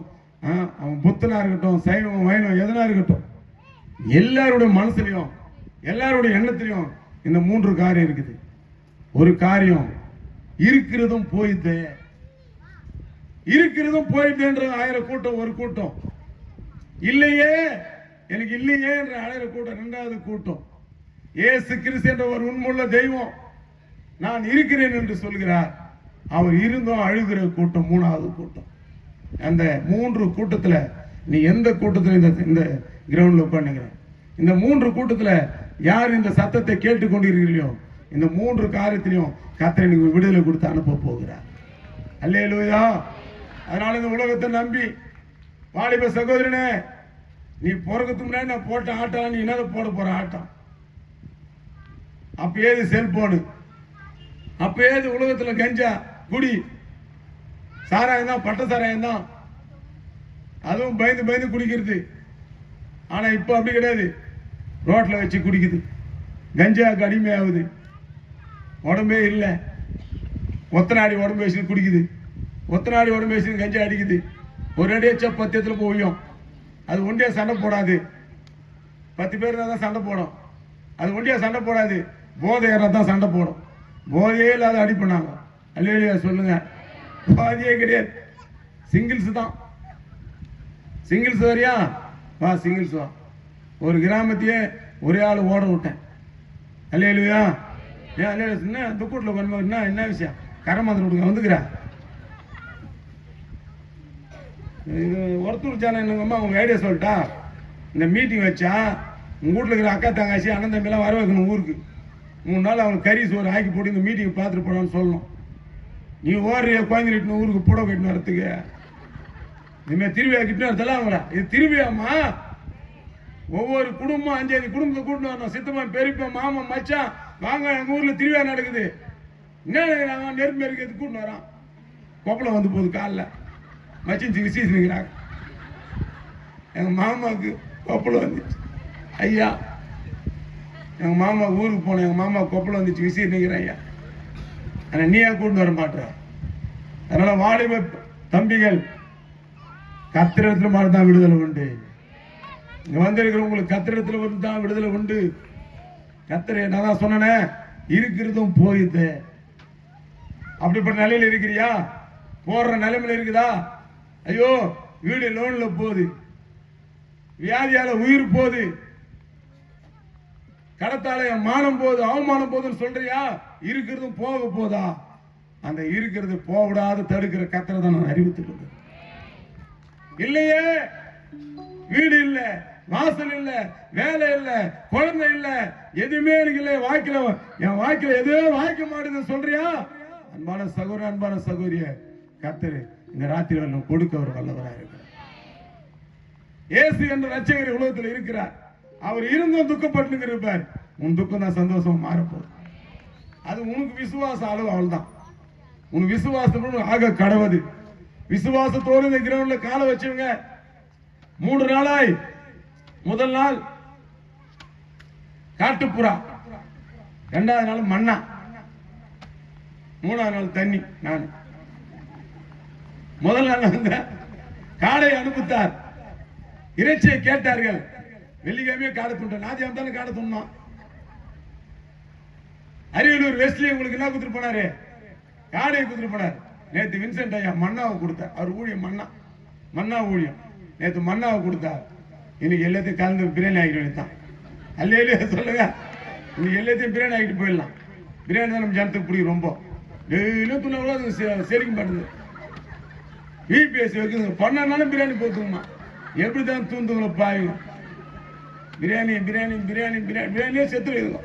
அவன் புத்தனா இருக்கட்டும், சைவம் வைணவம் எதனா இருக்கட்டும், எல்லாருடைய மனசுலையும் எல்லாருடைய எண்ணத்திலையும் இந்த 3 காரியம் இருக்குது. ஒரு காரியம் இருக்கிறதும் போயிட்டு, இருக்கிறதும் போயிட்டுன்ற 1000 கூட்டம் ஒரு கூட்டம், இல்லையே எனக்கு இல்லையே என்ற 1000 கூட்டம் 2வது கூட்டம். இயேசு கிறிஸ்து என்ற ஒரு உண்மையுள்ள தெய்வம் நான் இருக்கிறேன் என்று சொல்கிறார். அவர் இருந்தும் அழுகிற கூட்டம் 3வது கூட்டம். அந்த 3 கூட்டத்துல நீ எந்த கூட்டத்துல இந்த கிரவுண்ட்ல உட்காந்துங்கிற? இந்த 3 கூட்டத்துல யார் இந்த சத்தத்தை கேட்டுக்கொண்டிருக்கிறீர்களோ இந்த 3 காரியத்திலையும் கர்த்தர் நீங்க விடுதலை கொடுத்து அனுப்ப போகிறார். அல்லேலூயா. அதனால இந்த உலகத்தை நம்பி வாலிப சகோதரனே, நீ பிறகுக்கு முன்னாடி நான் போட்ட ஆட்டம் நீ என்ன போட போற ஆட்டம்? அப்ப ஏது செல்போனு, அப்ப ஏது உலகத்துல கஞ்சா குடி சாராயம் தான், பட்ட சாராயம் தான், அதுவும் பயந்து பயந்து குடிக்கிறது. ஆனா இப்ப அப்படி கிடையாது. ரோட்ல வச்சு குடிக்குது, கஞ்சாவுக்கு அடிமையாகுது, உடம்பே இல்லை, ஒத்தனாடி உடம்பு வச்சு குடிக்குது, ஒத்தனாடி உடம்பு வச்சு கஞ்சா அடிக்குது. ஒரு அடி வச்சா 10 இடத்துல போயும். அது ஒண்டியா சண்டை போடாது. 10 பேர் தான் சண்டை போடும். அது ஒண்டியா சண்டை போடாது. போதை தான் சண்டை போடும். போதையே இல்லாத அடி பண்ணாங்க. அல்லேலூயா சொல்லுங்க. போதையே கிடையாது. சிங்கிள்ஸ் தான். சிங்கிள்ஸ் வரியா? வா சிங்கிள்ஸ் வா. ஒரு கிராமத்தையே ஒரே ஆள் ஓட விட்டேன். அல்லேலூயா. ஏன் அல்லேலூயா சொன்ன துக்கூட்டில் கொண்டு என்ன விஷயம்? கரமாந்திரம் கொடுங்க வந்துக்கிறா. இது ஒருத்தூர் சேனல் என்னங்கம்மா அவங்க ஐடியா சொல்லிட்டா, இந்த மீட்டிங் வச்சா உங்கள் வீட்டில் இருக்கிற அக்கா தங்காச்சி அண்ணன் தம்பிலாம் வர வைக்கணும் ஊருக்கு. 3 நாள் அவங்க கறி சோறு ஆக்கி போட்டு இந்த மீட்டிங் பார்த்துட்டு போடான்னு சொல்லணும். நீ ஓடுறிய குழந்தைட்டு ஊருக்கு புடவை கட்டின்னு வரத்துக்கு இனிமேல் திருவிழா கிட்டு வரதெல்லாம் அவங்களா? இது திருவிழாமா? ஒவ்வொரு குடும்பம் 5 குடும்பத்தை கூட்டிட்டு வரணும். சித்தப்பன் பெரியப்பா மாமன் மச்சான் வாங்க எங்கள் ஊரில் திருவிழா நடக்குது. என்ன நெருப்பு இருக்கிறது கூட்டின்னு வரான். கொப்பளம் வந்து போகுது காலில் மச்சின் விசேஷிக்கிறாங்க. எங்க மாமாவுக்கு கொப்பளம் வந்துச்சு. ஐயா எங்க மாமா ஊருக்கு போனேன், எங்க மாமா கொப்பளம் வந்துச்சு, விசிறு நிற்கிறேன் ஐயா. ஆனா நீயா கூட்டு வர மாட்டேற. அதனால வாலிப தம்பிகள், கத்திரத்துல மாதிரிதான் விடுதலை உண்டு. இங்க வந்திருக்கிறவங்களுக்கு கத்திரத்துல வந்து தான் விடுதலை உண்டு. கத்திர நான் தான் சொன்னேன், இருக்கிறதும் போயுது. அப்படிப்பட்ட நிலையில இருக்கிறியா? போடுற நிலைமையில இருக்குதா? ஐயோ வீடு லோன்ல போகுது, வியாதியால உயிர் போகுது, கடத்தால மானம் போகுது, அவமானம் போகுதுன்னு சொல்றியா? இருக்கிறதும் போக போதா? அந்த இருக்கிறது போவிடாது தடுக்கிற கத்திரத்தை நான் அறிவித்துக் இல்லையே. வீடு இல்ல, வாசல் இல்ல, வேலை இல்ல, குழந்தை இல்ல, எதுவுமே எனக்கு இல்ல. வாய்க்கல, என் வாய்க்கல எதுவே வாய்க்க மாட்டேன்னு சொல்றியா? அன்பான சகோதர, அன்பான சகோதரிய, கர்த்தர் இந்த ராத்திரி வரலும் கொடுக்க ஒரு வல்லவராக இருக்கிறார். இயேசு என்ற ரட்சகர் உலகத்தில் இருக்கிறார். அவர் இருந்தும் துக்கப்பட்டு இருப்பார். உன் துக்கம் தான் சந்தோஷம் மாறப்போகுது. அது உனக்கு விசுவாச அளவு, அவள்தான் உனக்கு விசுவாசம் ஆக கடவுது. விசுவாசத்தோடு இந்த கிரவுண்ட்ல கால வச்சவங்க 3 நாளாய், முதல் நாள் காட்டுப்புறா, 2வது நாள் மண்ணா, 3வது நாள் தண்ணி. நான் முதல் நாள் வந்த காடை அனுப்பித்தார். இறைச்சியை கேட்டார்கள். வெள்ளிக்கிழமையே காடை துண்டோம், நாதியாம் தானே காடை துண்ணோம். அரியலூர் வெஸ்ட்லி உங்களுக்கு என்ன கொடுத்துட்டு போனாரு? காடையை கொடுத்துட்டு போனார். நேற்று வின்சென்ட் ஐயா மன்னாவை கொடுத்தார். அவர் ஊழியம் மன்னா ஊழியம். நேற்று மன்னாவை கொடுத்தார். இன்னைக்கு எல்லாத்தையும் கலந்து பிரியாணி ஆகிட்டு வேண்டியதான். அல்லையிலே சொல்லுங்க, இன்னைக்கு எல்லாத்தையும் பிரியாணி ஆகிட்டு போயிடலாம். பிரியாணி தான் நம்ம ஜனத்துக்கு பிடிக்கும். ரொம்ப டெய்லியும் துணை அது செரிக்க மாட்டேங்குது. விபிஎஸ் வைக்குதுங்க, பண்ணாலும் பிரியாணி போத்துங்கம்மா. எப்படி தான் தூந்துங்களோ பாயுங்க. பிரியாணி பிரியாணி பிரியாணி பிரியாணி பிரியாணியே செத்து வைதுங்க.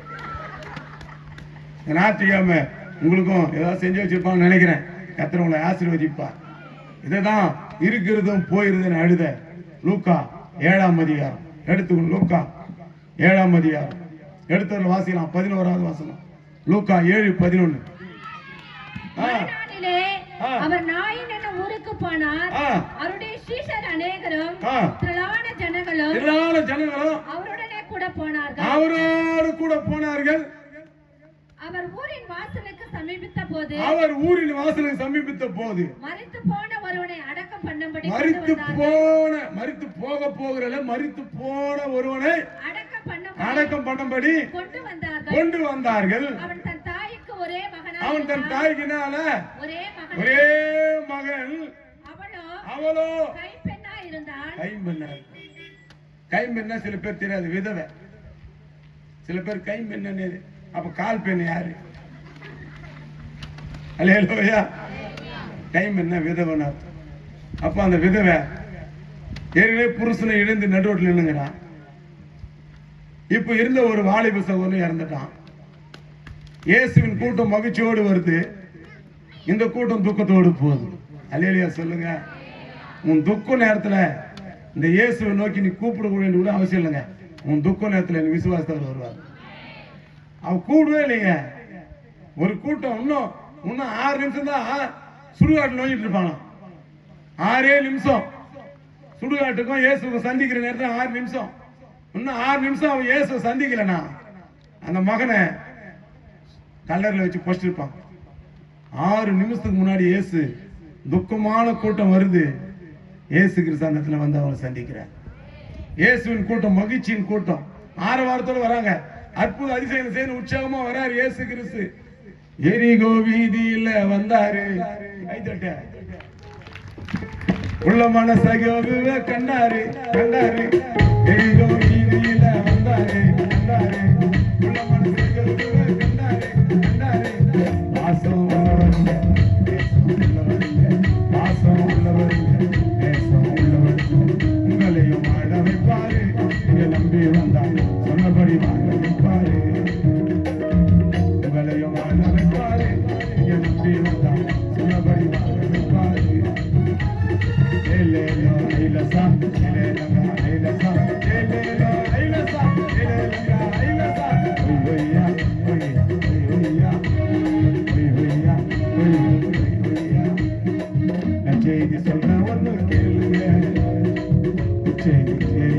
ஞாயிற்றுக்கிழம உங்களுக்கும் ஏதாவது செஞ்சு வச்சிருப்பான்னு நினைக்கிறேன். கர்த்தர் உங்களை ஆசீர்வதிப்பா. இதுதான் இருக்கிறதும் போயிருதுன்னு அழுத லூக்கா 7ஆம் அதிகாரம் எடுத்துக்கணும். லூக்கா 7ஆம் அதிகாரம் எடுத்து வாசிக்கலாம். 11வது வசனம். லூக்கா 7:11. அவர் நாயின் என்ற ஊருக்கு போனார். அவருடைய சீஷர் அநேகரும் திரளான ஜனங்களும் அவருடனே கூட போனார்கள். அவரோடு கூட போனார்கள். அவர் ஊரின் வாசலுக்கு சமீபித்த போது மரித்து போன ஒருவனை அடக்கம் பண்ணும்படி மரித்து போன ஒருவனை அடக்கம் பண்ணும்படி கொண்டு வந்தார்கள். அவன் தன் தாய்க்கு ஒரே மகன். அவளோ கைம்பெண்ணா சில பேர் தெரியாது, விதவை. சில பேர் கைம்பெண்ணு. அப்ப கால் பெண் யாரு? அல்லேலூயா. கைம்பெண்ணா விதவன். அப்ப அந்த விதவை ஏற்கனவே புருஷனை இழந்து நடுரோட்டில் நின்னுங்கிறான். இப்ப இருந்த ஒரு வாலிப சகோதரன் இறந்துட்டான். இயேசுவின் கூட்டம் மகிழ்ச்சியோடு வருது, இந்த கூட்டம் துக்கத்தோடு போகுது. அல்லேலூயா சொல்லுங்க. உன் துக்க நேரத்துல இந்த இயேசுவை நோக்கி நீ கூப்பிட கூட அவசியம் இல்லைங்க. உன் துக்க நேரத்துல நீ விசுவாசத்தவர் வருவார். அவன் கூடவே இல்லைங்க. ஒரு கூட்டம் இன்னும் 6 நிமிஷம் தான் சுடுகாட்டு நோக்கிட்டு இருப்பாங்க. 6 நிமிஷம் சுடுகாட்டுக்கும் இயேசுக்கும் சந்திக்கிற நேரத்தில் 6 நிமிஷம். இன்னும் 6 நிமிஷம் அவன் இயேசு சந்திக்கலனா அந்த மகனை கல்லறையில் வச்சு போச்சிருப்பான். 6 நிமிஷத்துக்கு முன்னாடி இயேசு துக்கமான கூட்டம் வருது. இயேசு கிறிஸ்தானத்துல வந்து அவங்களை சந்திக்கிறார். இயேசுவின் கூட்டம் மகிழ்ச்சியின் கூட்டம் ஆரவாரத்தோடு வராங்க. அற்புத அதிசயம் செய்து உற்சாகமா வராரு இயேசு கிறிஸ்து. எரிகோ வீதியில வந்தாரு. உள்ள மனசகோவை கண்டாரு. எரிகோ வீதியில வந்தாரு. உள்ள மனசகோவை கண்டாரு. பாசம் உள்ளவருங்க, பாசம் உள்ளவருங்க, நேசம் உள்ளவருங்க. உங்களையும் ஆட வைப்பாரு. நீங்க நம்பி வந்தாரு, சொன்னபடி வாழ வைப்பாரு. உங்களையும் ஆட வைப்பாரு. நீங்க நம்பி வந்தாரு, சொன்னபடி வாழ வைப்பாரு. ஐலசா ஐலசா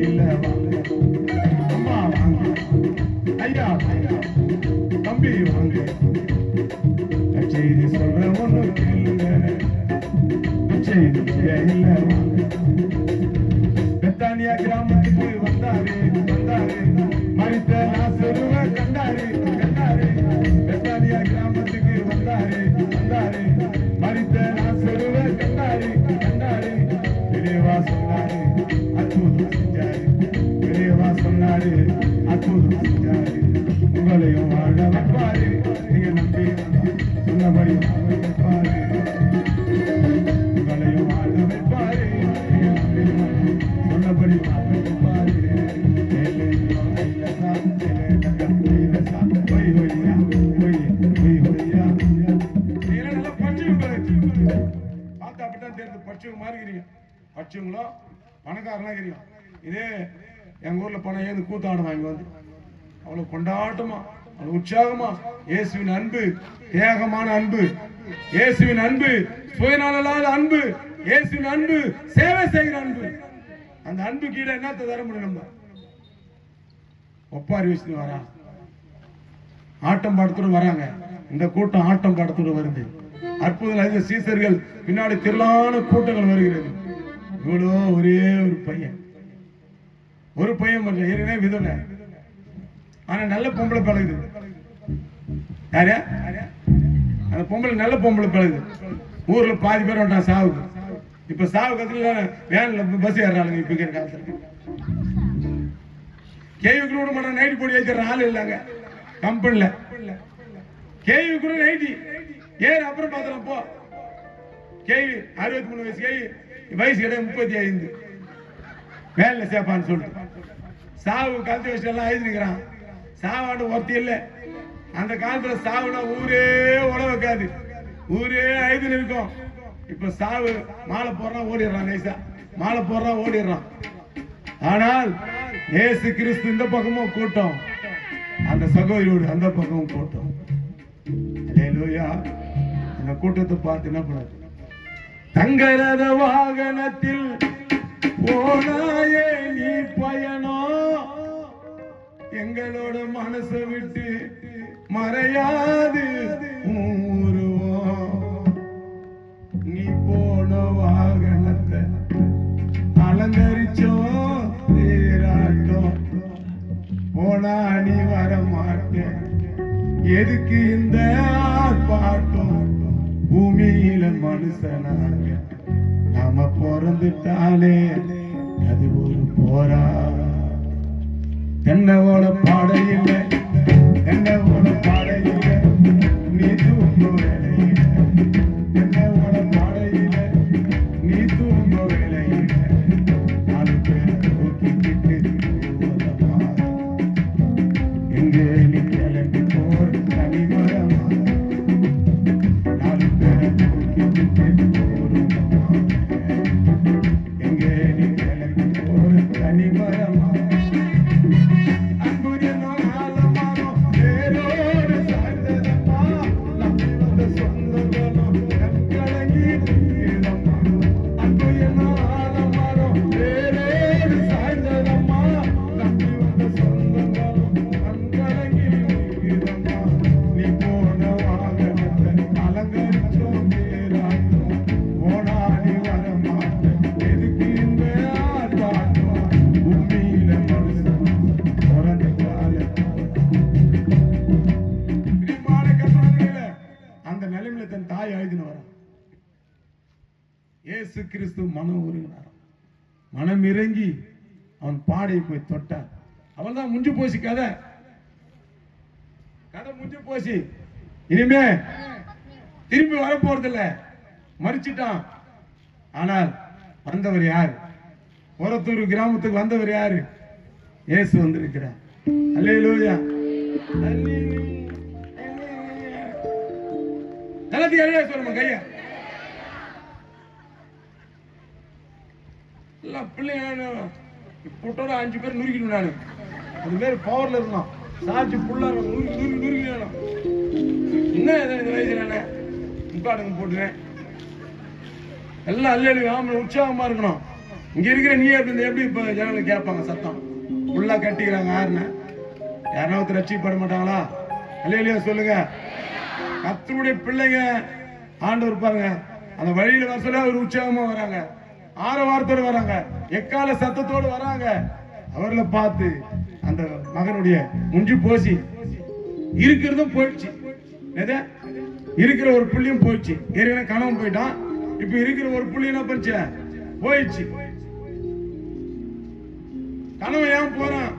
இல்ல வாங்க அம்மா வாங்க ஐயா தம்பி வாங்க செய்தி சொல்ற ஒண்ணு கேளுங்க செய்தி இல்ல வாங்க பெத்தானியா கிராமத்துக்கு வந்தாரு மரித்த லாசருவை கண்டாரு பெத்தானியா கிராமத்துக்கு வந்தாரு மரித்த லாசருவை கண்டாரு பெரியவா சொன்னாரு அற்புதம் செஞ்சாரு உங்களையும் வாழ வைப்பாரு நீங்க நம்பி சொன்னபடி வாழ வைப்பாரு உங்களையும் வாழ வைப்பாரு நீங்க நம்பி சொன்னபடி வாழ வைப்பாரு பார்த்தா அப்படித்தான் தெரியுது படிச்சவங்க மாதிரி இருக்கிறீங்க படிச்சவங்களோ பணக்காரனா இருக்கிறீங்க இதே எங்க ஊர்ல பணம் ஏது கூத்தாடுவாங்க இங்க வந்து அவ்வளவு கொண்டாட்டமா அவ்வளவு உற்சாகமா இயேசுவின் அன்பு தியாகமான அன்பு இயேசுவின் அன்பு சுயநலலாத அன்பு இயேசுவின் அன்பு சேவை செய்கிற அன்பு அந்த அன்பு கீழே என்னத்த தர முடியும் நம்ம ஒப்பாரி வச்சுட்டு வரா ஆட்டம் பாடத்தோடு வராங்க இந்த கூட்டம் ஆட்டம் பாடத்தோடு வருது அற்புதம் அறிந்த சீசர்கள் பின்னாடி திரளான கூட்டங்கள் வருகிறது இவ்வளோ ஒரே ஒரு பையன் ஏற்கனவே விதவை ஆனா நல்ல பொம்பளை பழகுது யாரு அந்த பொம்பளை நல்ல பொம்பளை பழகுது ஊர்ல பாதி பேர் வந்துட்டான் சாவுக்கு இப்ப சாவு கத்துல வேன்ல பஸ் ஏறாளுங்க இப்ப இருக்கிற காலத்துல கேவி கூட மாட்டோம் நைட்டு போடி வைக்கிற ஆள் இல்லைங்க கம்பெனில கேவி கூட நைட்டி ஏறு அப்புறம் பாத்துலாம் போ கேவி 63 வயசு கேவி வயசு கிடையாது 35 வேலை சேப்பான்னு சொல்லிட்டு சாவு கழுத்து வச்சு எல்லாம் எழுதிருக்கிறான் சாவாண்டு ஒருத்தி இல்லை அந்த காலத்துல சாவுனா ஊரே உழ வைக்காது ஊரே எழுதின்னு இருக்கும் இப்ப சாவு மாலை போடுறான் ஓடிடுறான் நைசா மாலை போடுறான் ஓடிடுறான் ஆனால் ஏசு கிறிஸ்து இந்த பக்கமும் கூட்டம் அந்த சகோதரியோடு அந்த பக்கமும் கூட்டம் அல்லேலூயா அந்த கூட்டத்தை பார்த்து என்ன பண்ணாது தங்கரத வாகனத்தில் போனாயே நீ பயணம் எங்களோட மனசை விட்டு மறையாது ஊருவோம் நீ போன வாகனத்தை அலங்கரிச்சோம் தேராட்டம் போனா நீ வர மாட்டேன் எதுக்கு இந்த ஆர்ப்பாட்டம் பூமியில மனுஷனாக நாம பிறந்துட்டாலே அது ஒரு போரா தென்னவோட பாடையில்ல தென்னவோட பாடையில்ல நீ தூங்க வேலையில தென்னவோட பாடையில நீ தூங்க வேலையில 4 பேர் தூக்கிக்கிட்டு எங்க நீ கிளம்பி போற தனிமரமா 4 பேர் தூக்கிக்கிட்டு எங்க நீ கிளம்பி போற தனிமரமா இயேசு கிறிஸ்து மனம் உருகினார் மனம் இறங்கி அவன் பாடையை போய் தொட்டார் அவன் தான் முடிஞ்சு போச்சு கதை முடிஞ்சு போச்சு இனிமே திரும்பி வரப்போறதில்ல மறிச்சிட்டான் ஆனால் வந்தவர் யார் ஒரத்தூர் கிராமத்துக்கு வந்தவர் யாரு இயேசு வந்திருக்கிறார் அல்லேலூயா எல்லாத்தையும் அறியா சொல்லுமா கையா எல்லாம் பிள்ளைங்க புட்டோட 5 பேர் நுறுக்கிடும் நானு அது மாதிரி பவர்ல இருந்தான் சாட்சி புள்ளா நுறுக்கிடும் என்ன வயசுல முக்காடுங்க போட்டுறேன் எல்லாம் அல்லேலூயா ஆமா உற்சாகமா இருக்கணும் இங்க இருக்கிற நீ எப்படி இப்ப ஜனங்கள் கேட்பாங்க சத்தம் ஃபுல்லா கட்டிக்கிறாங்க யாருன்னு யாருன்னா ஒருத்தர் ரட்சிக்கப்பட மாட்டாங்களா? இல்லையா சொல்லுங்க. கர்த்தருடைய பிள்ளைங்க ஆண்டவர் பாருங்க அந்த வழியில வர சொல்ல ஒரு உற்சாகமா வராங்க, ஆரவாரத்தோடு வராங்க, எக்கால சத்தத்தோடு வராங்க. அவர்களை பார்த்து அந்த மகனுடைய முஞ்சி போச்சு, இருக்கிறதும் போயிடுச்சு. இருக்கிற ஒரு புள்ளியும் போயிடுச்சு. ஏற்கனவே கணவன் போயிட்டான், இப்ப இருக்கிற ஒரு புள்ளி என்ன பண்ணுச்சு போயிடுச்சு. கணவன் ஏன் போறான்?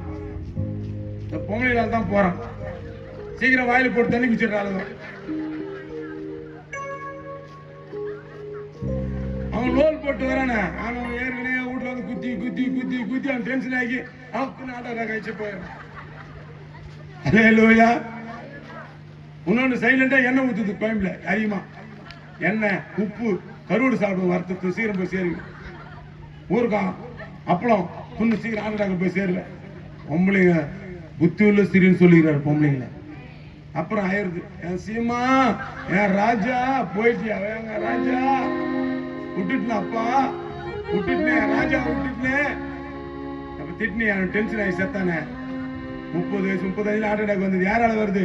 இந்த பொங்கலால் தான் போறான். சீக்கிரம் வாயில போட்டு தண்ணி குடிச்சிடறாங்க. அவன் லோல் போட்டு வரானே, அவன் ஏற்கனவே வீட்டுல வந்து குத்தி குத்தி குத்தி குத்தி அவன் டென்ஷன் ஆகி அவன் நாட்டை கழிச்சு போயிடுறான். அல்லேலூயா. இன்னொன்று சைலண்டா எண்ணெய் ஊத்துது கோயம்புல அதிகமா. எண்ணெய், உப்பு, கருவாடு சாப்பிடுவோம், வறுத்து சீக்கிரம் போய் சேருங்க. ஊருக்கான் அப்பளம் புண்ணு சீக்கிரம் ஆண்டாங்க போய் சேருவேன். பொம்பளைங்க புத்தி உள்ள சிறின்னு சொல்லிக்கிறாரு பொம்பளைங்களை. அப்புறம் ஆயிருது என் சீமா என் ராஜா போயிட்டியா? எங்க ராஜா விட்டுட்டேன், அப்பா விட்டுட்டேன், ராஜா விட்டுட்டேன். அப்ப திட்டினி டென்ஷன் ஆகி செத்தானே. 30 வயசு 35 ஹார்ட் அட்டாக் வந்தது. யாரால வருது?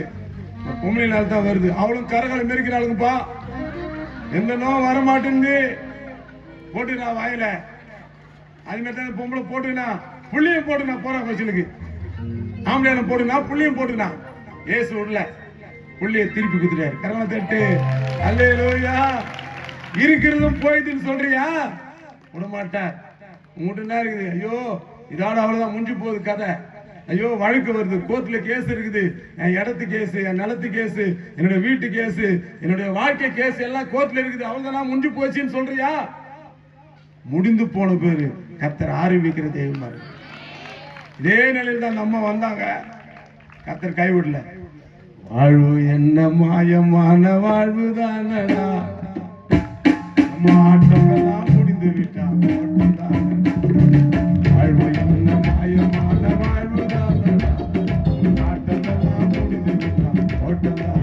பொம்பளைனால தான் வருது. அவளும் கரகாலம் மெரிக்கிறாளுங்கப்பா. எந்த நோவும் வர மாட்டேங்குது. போட்டுனா வாயில அது மாதிரி தான் பொம்பளை போட்டுனா புள்ளியும் போட்டுனா போறா கோச்சிலுக்கு. ஆம்பளையான போட்டுனா புள்ளியும் போட்டுனா ஏசு விடல, புள்ளிய திருப்பி குத்துட்டாரு. கரகாலம் தட்டு. அல்லேலூயா. இருக்கிறதும் போயிடுன்னு சொல்றியா? விடமாட்டார். உங்ககிட்ட என்ன இருக்குது? ஐயோ இதோட அவ்வளவுதான் முடிஞ்சு போகுது கதை. ஐயோ வழக்கு வருது, கோர்ட்ல கேஸ் இருக்குது, என் இடத்து கேஸ், என் நிலத்து கேஸ், என்னுடைய வீட்டு கேஸ், என்னுடைய வாழ்க்கை கேஸ் எல்லாம் கோர்ட்ல இருக்குது, அவ்வளவுதான் முடிஞ்சு போச்சுன்னு சொல்றியா? முடிந்து போன பேரு கர்த்தர் ஆரம்பிக்கிற தெய்வமா இருக்கு. இதே நிலையில் தான் நம்ம வந்தாங்க, கர்த்தர் கைவிடல. வாழ்வு என்ன மாயமான வாழ்வு தானடா, நம்ம ஆட்டமெல்லாம் முடிந்து விட்டான். வாழ்வு என்ன மாயமான வாழ்வு தானடா, ஆட்டமெல்லாம் முடிந்து விட்டான். ஓட்டம்தான்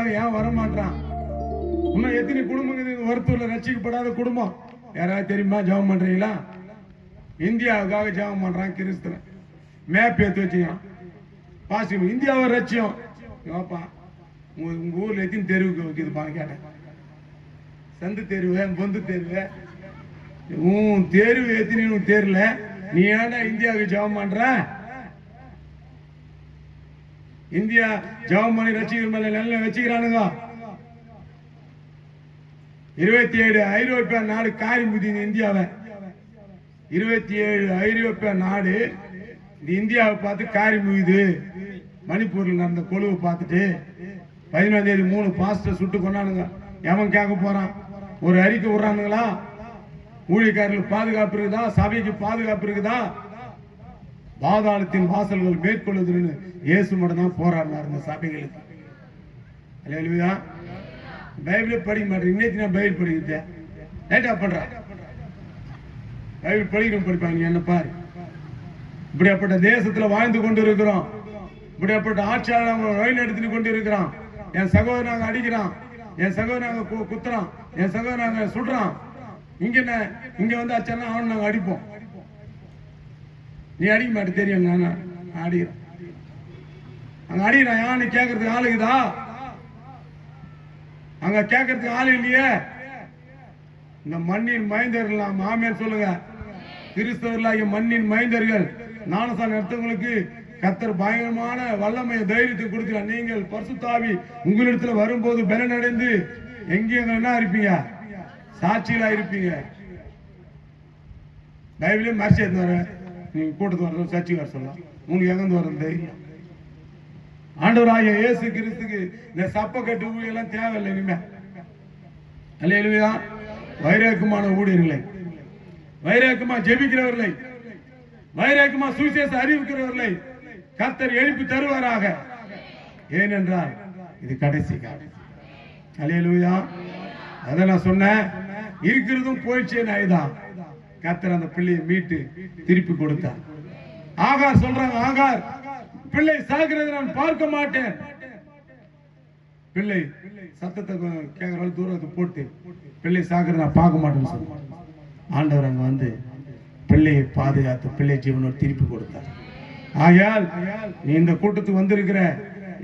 ரட்சிப்புக்காக ஏன் வரமாட்டான்? இன்னும் எத்தனை குடும்பங்கள் வருத்தூர்ல ரட்சிக்கப்படாத குடும்பம் யாராவது தெரியுமா? ஜெபம் பண்றீங்களா? இந்தியாவுக்காக ஜெபம் பண்றான் கிறிஸ்தவன், மேப் ஏத்து வச்சுக்கிறான். பாசிட்டிவ் இந்தியாவை ரட்சியம். உங்க ஊர்ல எத்தனை தெருவுக்கு வைக்குதுப்பான்னு கேட்டேன். சந்து தெருவு, பொந்து தெருவு, உன் தெருவு எத்தனை தெருல நீ ஏன்னா இந்தியாவுக்கு ஜெபம் பண்ற? இந்தியா ஜெபம் பண்ணி ரட்சிக்கிற மேல நல்ல வச்சுக்கிறானுங்க. 27 ஐரோப்பிய நாடு காரி முதிங்க இந்தியாவை. 27 ஐரோப்பிய நாடு இந்த இந்தியாவை பார்த்து காரி முயுது. மணிப்பூர்ல நடந்த கொழுவை பார்த்துட்டு 15ஆம் தேதி 3 பாஸ்டர் சுட்டு கொண்டானுங்க. எவன் கேட்க போறான்? ஒரு அறிக்கை விடுறானுங்களா? ஊழியக்காரர்களுக்கு பாதுகாப்பு இருக்குதா? சபைக்கு பாதுகாப்பு இருக்குதா? பாதாளத்தின் வாசல்கள் மேற்கொள்ளுதுன்னு இயேசு மட்டும் தான் போராடினார் இந்த சபைகளுக்கு. அல்லேலூயா. பைபிளே படிக்க மாட்டேன். இன்னைக்கு நான் பைபிள் படிக்கிறேன். லேட்டா பண்றேன். பைபிள் படிக்கிறோம் படிப்பாங்க. என்ன பாரு, இப்படியாப்பட்ட தேசத்துல வாழ்ந்து கொண்டு இருக்கிறோம். இப்படியாப்பட்ட ஆட்சியாளர் வழி நடத்தி கொண்டு இருக்கிறான். என் சகோதரனாங்க அடிக்கிறான், என் சகோதரனாங்க குத்துறான், என் சகோதரனாங்க சுடுறான். இங்க வந்து அச்சனா அவன் நாங்க அடிப்போம். நீ அடிக்க மாட்டே தெரியும். நான் அடிக்கிறேன். அங்க அடிக்கிறான். யான்னு கேட்கறதுக்கு ஆளுக்குதா? அங்க கேட்கறதுக்கு ஆளு இல்லையே. இந்த மண்ணின் மைந்தர்கள் ஆமென் சொல்லுங்க. கிறிஸ்தவர்களாகிய மண்ணின் மைந்தர்கள் ஞானஸ்நானம் எடுத்தவங்களுக்கு கர்த்தர் பயங்கரமான வல்லமை தைரியத்தை கொடுக்கிறார். நீங்கள் பரிசுத்த ஆவி உங்களிடத்துல வரும்போது பலன் அடைந்து எங்கேயும் என்ன இருப்பீங்க? சாட்சிகளா இருப்பீங்க. பைபிளே மறைச்சு எடுத்து வர நீங்க கூட்டத்து வர சாட்சி வர சொல்லலாம். உங்களுக்கு எங்கிருந்து வர தைரியம்? ஆண்டவராகிய இயேசு கிறிஸ்துக்கு இந்த சப்ப கட்டு ஊழியெல்லாம் தேவையில்லை. இனிமே அல்லேலூயா. வைராக்கியமான ஊழியர்களை, வைராக்கியமா ஜெபிக்கிறவர்களை, வைராக்கியமா சுவிசேஷ அறிவிக்கிறவர்களை கர்த்தர் எழுப்பி தருவாராக. ஏனென்றால் இது கடைசி காலம். அல்லேலூயா. அத நான் சொன்னேன். இருக்கிறதும் போயிடுச்சே நாய்தான். கர்த்தர் அந்த பிள்ளையை மீட்டு திருப்பி கொடுத்தார். ஆகார் சொல்றாங்க, ஆகார் பிள்ளை சாகிறது நான் பார்க்க மாட்டேன். பிள்ளை சத்தத்தை கேட்கற தூரத்தை போட்டு பிள்ளை சாகிறது நான் பார்க்க மாட்டேன்னு சொல்லுவாங்க. ஆண்டவர் அங்க வந்து பிள்ளையை பாதுகாத்து பிள்ளை ஜீவனோடு திருப்பி கொடுத்தார். ஆகையால் நீ இந்த கூட்டத்துக்கு வந்திருக்கிற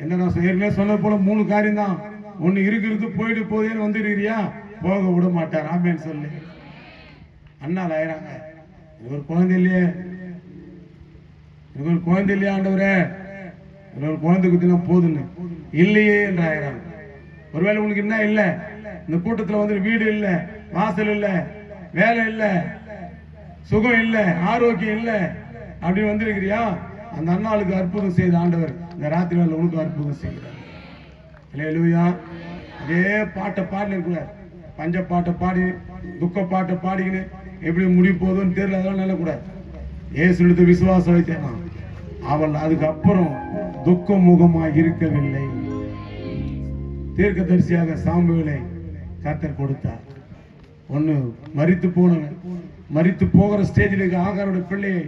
என்ன நான் ஏற்கனவே சொன்னது போல 3 காரியம் தான். ஒண்ணு இருக்கிறது போயிட்டு போதேன்னு வந்துருக்கிறியா? போக விட மாட்டார். ஆமேன்னு சொல்லு. அண்ணால் ஆயிராங்க. இது ஒரு குழந்தை இல்லையே, இது ஒரு குழந்தை இல்லையா ஆண்டவரே, இது ஒரு குழந்தை குத்தினா போதுன்னு இல்லையே என்று ஆயிராங்க. ஒருவேளை உங்களுக்கு என்ன இல்ல, இந்த கூட்டத்துல வந்து வீடு இல்ல, வாசல் இல்ல, வேலை இல்ல, சுகம் இல்ல, ஆரோக்கியம் இல்ல, அப்படி வந்திருக்கிறியா? அந்த அண்ணாளுக்கு அற்புதம் செய்த ஆண்டவர் இந்த ராத்திரி வேலை உனக்கு அற்புதம் செய்கிறார். அல்லேலூயா. அதே பாட்டை பாடின கூட பஞ்ச பாட்டை பாடி துக்க பாட்டை பாடிக்கின்னு எப்படி முடிவு போதுன்னு தெரியல. அதெல்லாம் நல்ல கூட ஏசுடுத்து விசுவாசம் வைத்தான். அவள் அதுக்கப்புறம் துக்க முகமாக இருக்கவில்லை. தீர்க்கதரிசியாக சாமுவேலை கர்த்தர் கொடுத்தார். ஒண்ணு மரித்து போனவன், மரித்து போகிற ஸ்டேஜில் ஆகாரோட பிள்ளையை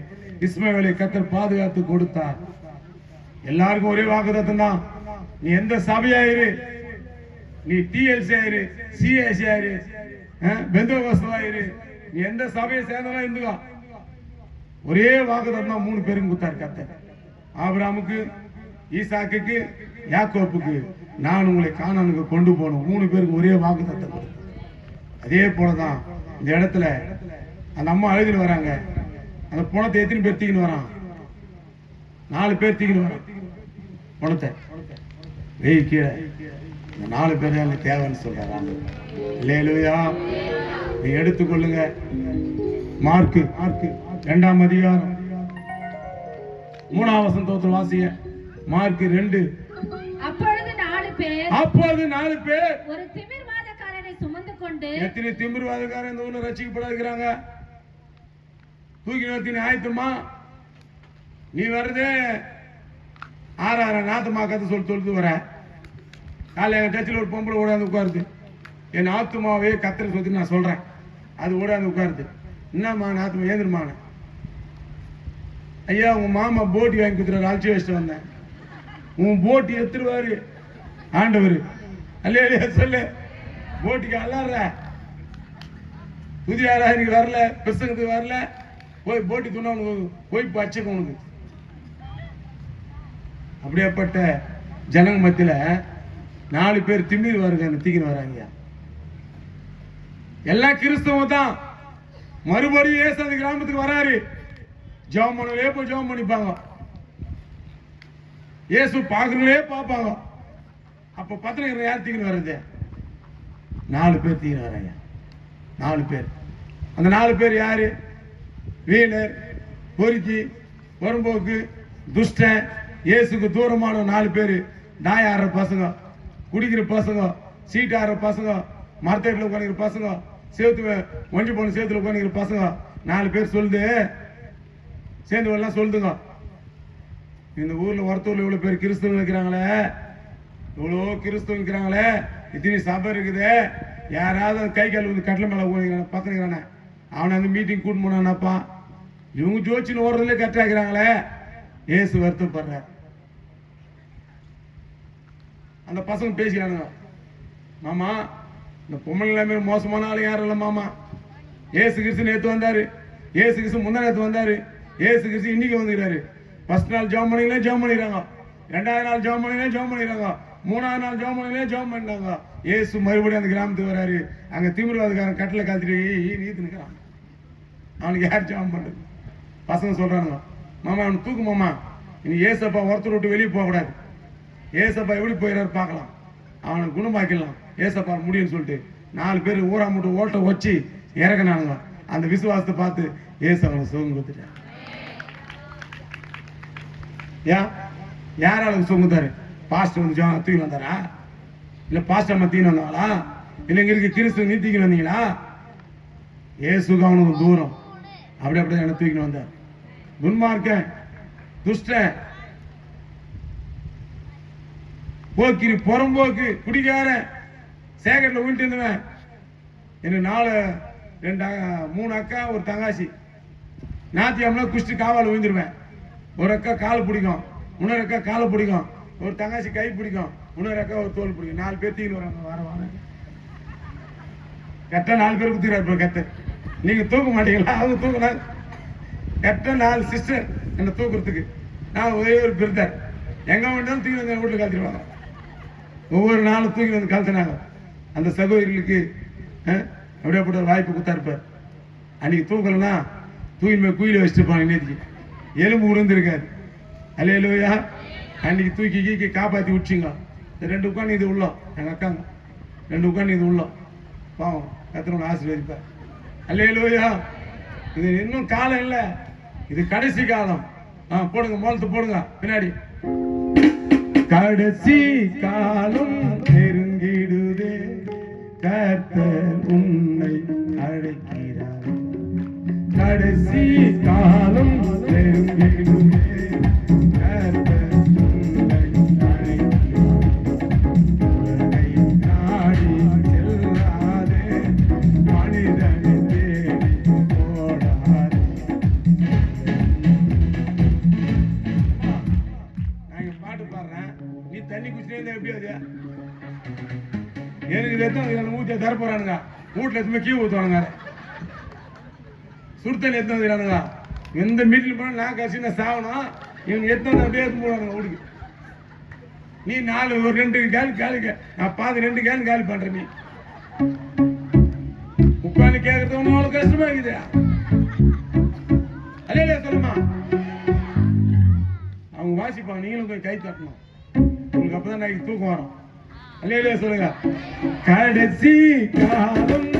இஸ்மவேலை கர்த்தர் பாதுகாத்து கொடுத்தார். எல்லாருக்கும் ஒரே வாக்குத்தத்தம் தான். நீ எந்த சபையாயிரு, நீ டிஎல்சி ஆயிரு, சிஎஸ்சி ஆயிரு, பெந்தோகோஸ்தவாயிரு, நீ எந்த சபையை சேர்ந்தவா இருந்துக்கா, ஒரே வாக்குத்தத்தம் தான் 3 பேரும் கொடுத்தார் கர்த்தர். ஆபிரகாமுக்கு, ஈசாக்குக்கு, யாக்கோப்புக்கு நான் உங்களை கானானுக்கு கொண்டு போகணும். 3 பேருக்கு ஒரே வாக்குத்தத்தம் கொடுத்தார். அதே போலதான் இந்த இடத்துல அந்த அம்மா அழுதுன்னு வராங்க. அந்த பணத்தை எத்தனை பேர் தூக்கின்னு வரான்? 4 பேர் தூக்கின்னு வரான். பணத்தை வெய் கீழே. இந்த 4 பேர் எனக்கு தேவைன்னு சொல்றாங்க. அல்லேலூயா. நீ எடுத்துக்கொள்ளுங்க. மார்க்கு 2ஆம் அதிகாரம் 3ஆம் வசனத்தை வாசிங்க. மார்க்கு 2. அப்பொழுது 4 பேர் ஒரு திமிர்வாதக்காரனை சுமந்து கொண்டு. எத்தனை திமிர்வாதக்காரன் இந்த ஊர்ல ரட்சிக்கப்படாதுக்கிறாங்க? தூக்கி நிறுத்தி ஆயத்தமா நீ வர்றதே 6 நாத்தமா கதை சொல்லிட்டு வர. காலையில் எங்க சர்ச்சில் ஒரு பொம்பளை ஓடாந்து உட்காருது. என் ஆத்துமாவே கத்திர சொல்லி நான் சொல்றேன். அது ஓடாந்து உட்காருது. என்னம்மா நாத்துமா ஏந்திரமான? ஐயா உங்க மாமா போட்டி வாங்கி கொடுத்துற அழைச்சி வச்சுட்டு வந்தேன். உன் போட்டி எடுத்துருவாரு ஆண்டவர். அல்லேலூயா சொல்லு. போட்டிக்கு அல்லாடுற புதிய ஆராதனைக்கு வரல, பிரசங்கத்துக்கு வரல, போய் போட்டி துண்ணா உனக்கு போய் பச்சைக்கும் உனக்கு. அப்படியேப்பட்ட ஜனங்க மத்தியில 4 பேர் திமிர் வருங்க தீக்கின்னு வராங்க. எல்லாம் கிறிஸ்தவம் தான். மறுபடியும் இயேசு அந்த கிராமத்துக்கு வராரு. ஜெபம் பண்ணவே போய் ஜெபம் பண்ணிப்பாங்க. இயேசு பார்க்கறவங்களே பார்ப்பாங்க. அப்ப பத்திரிக்கை யார் தீக்கின்னு வர்றது? 4 பேர் தீக்கின்னு வராங்க. 4 பேர். அந்த 4 பேர் யாரு? வீணர், பொறுக்கி, புறம்போக்கு, துஷ்டன், இயேசுக்கு தூரமான 4 பேர். நாய் ஆடுற பசங்க, குடிக்கிற பசங்க, சீட்டு ஆடுற பசங்க, மரத்தேட்டில் உட்காந்துக்கிற பசங்க, சேத்து ஒஞ்சி போன சேத்துல உட்காந்துக்கிற பசங்க 4 பேர் சொல்லுது. சேர்ந்து எல்லாம் சொல்லுதுங்க, இந்த ஊர்ல ஒருத்தூர்ல இவ்வளவு பேர் கிறிஸ்தவங்க இருக்கிறாங்களே, இவ்வளோ கிறிஸ்தவங்க இருக்கிறாங்களே, இத்தனை சபை இருக்குது, யாராவது கை கால் வந்து கட்டில மேல பக்கறானே அவனை அந்த மீட்டிங் கூட்டு போனானப்பா. இவங்க ஜோச்சின்னு ஓடுறதுல கட்டாக்குறாங்களே. ஏசு வருத்தப்படுற. அந்த பசங்க பேசிக்கிறானுங்க, மாமா இந்த பொம்மன் எல்லாமே மோசமான ஆளு யாரும் இல்லை மாமா. ஏசு கிறிஸ்து நேற்று வந்தாரு, ஏசு கிறிஸ்து முந்தா நேற்று வந்தாரு, ஏசு கிறிஸ்து இன்னைக்கு வந்துக்கிறாரு. ஃபர்ஸ்ட் நாள் ஜெபம் பண்ணிங்களே ஜெபம் பண்ணிடுறாங்க, 2வது நாள் ஜெபம் பண்ணிங்களே ஜெபம் பண்ணிடுறாங்க, 3வது நாள் ஜெபம் பண்ணிங்களே ஜெபம் பண்ணிட்டாங்க. ஏசு மறுபடியும் அந்த கிராமத்துக்கு வராரு. அங்க திமிர்வாதக்காரன் கட்டில கழுத்திட்டு நீத்து நிற்கிறான். அவனுக்கு யார் ஜெபம் பண்றது? பசங்க சொல்றானுங்க, மாமா அவனுக்கு தூக்கு மாமா, இனி ஏசப்பா ஒருத்தர் விட்டு வெளியே போகக்கூடாது, ஏசப்பா எப்படி போயிடாரு பார்க்கலாம், அவனை குணமாக்கிடலாம், ஏசப்பா முடியும்னு சொல்லிட்டு 4 பேர் ஊரா மட்டும் ஓட்ட வச்சு இறக்குனானுங்க. அந்த விசுவாசத்தை பார்த்து ஏசு அவனை சுகம் கொடுத்துட்டார். யாராலும் சுமந்தாரு? பாஸ்டர் வந்து தூக்கி வந்தாரா? இல்ல பாஸ்டர் அம்மா தீனு வந்தாங்களா? இல்ல இங்க இருக்க கிறிஸ்துவ நீ தூக்கி வந்தீங்களா? ஏசுக்கு அவனுக்கு தூரம். அப்படியே என்ன தூக்கின்னு வந்தார். துன்மார்க்கன், துஷ்டன், போக்கிரி, புறம்போக்கு, குடிக்காரன், சேகரில் விட்டு இருந்தவன். எனக்கு 3 அக்கா ஒரு தங்காசி. நாத்தியம்னா குஷ்டி காவால் விழுந்துருவேன். ஒரு அக்கா கால் பிடிக்கும், இன்னொரு அக்கா காலை பிடிக்கும், ஒரு தங்காசி கை பிடிக்கும், இன்னொரு அக்கா ஒரு தோல் பிடிக்கும். 4 பேர் தீர்வு வராங்க. வர கரெக்டா 4 பேர் குத்துக்கிறாரு. கத்த நீங்க தூக்க மாட்டீங்களா? அவங்க தூக்கினா கரெக்டா 4 சிஸ்டர் என்ன தூக்குறதுக்கு. நான் ஒரே ஒரு பிரதர். எங்க வேண்டாலும் தூக்கி வந்து வீட்டுல கழுத்திடுவாங்க. ஒவ்வொரு நாளும் தூக்கி வந்து கழுத்தினாங்க. அந்த சகோதரிகளுக்கு அப்படியேப்பட்ட ஒரு வாய்ப்பு கொடுத்தாருப்பார். அன்னைக்கு தூக்கலன்னா தூக்கின் போய் குயில வச்சுருப்பாங்க. நேற்றுக்கு எலும்பு உருந்திருக்காது. அல்லேலூயா. அன்னைக்கு தூக்கி கீக்கி காப்பாற்றி விட்டுச்சிங்க. 2 உட்காந்து இது உள்ளோம். எங்கள் அக்காங்க 2 உட்காந்து இது உள்ளோம். பாவம் கத்திரவனை ஆசீர்வதிப்பார். அல்லேலூயா. இது இன்னும் காலம் இல்லை, இது கடைசி காலம். போடுங்க, மோலத்தை போடுங்க பின்னாடி. கடைசி காலம் நெருங்கிடுதே, கர்த்தர் உன்னை அழைக்கிறார். கடைசி காலம் நெருங்கிடுதே, கர்த்தர் உன்னை அழைக்கிறார். உலகை நாடி செல்லாதே, மனிதனை தேடி போடாதே. நான் பாட்டு பாடுறேன், நீ தண்ணி குடிச்சிட்டே எப்படி அது? எனக்கு ரத்தம் ஊற்றி தர போறானுங்க. வீட்டில் எத்தனை கீ ஊற்றுவானுங்க, சுடுத்தண்ணி எத்தனை வந்துடுறானுங்க. எந்த மீட்டில் போனால் நான் கசினா சாகணும். இவங்க எத்தனை அப்படியே எடுத்து போடுவானுங்க வீட்டுக்கு. நீ 4 ஒரு 2 கேன் காலி, நான் பாதி 2 கேன் காலி பண்றேன். நீ உட்காந்து கேட்கறது ஒன்றும் அவ்வளோ கஷ்டமா இருக்குது. அல்லையா சொல்லுமா? அவங்க வாசிப்பாங்க, நீங்களும் போய் கை தட்டணும். உங்களுக்கு அப்பதான் நான் தூக்கம் வரும். அல்லேலூயா சொல்லுங்க. கடைசி காலம்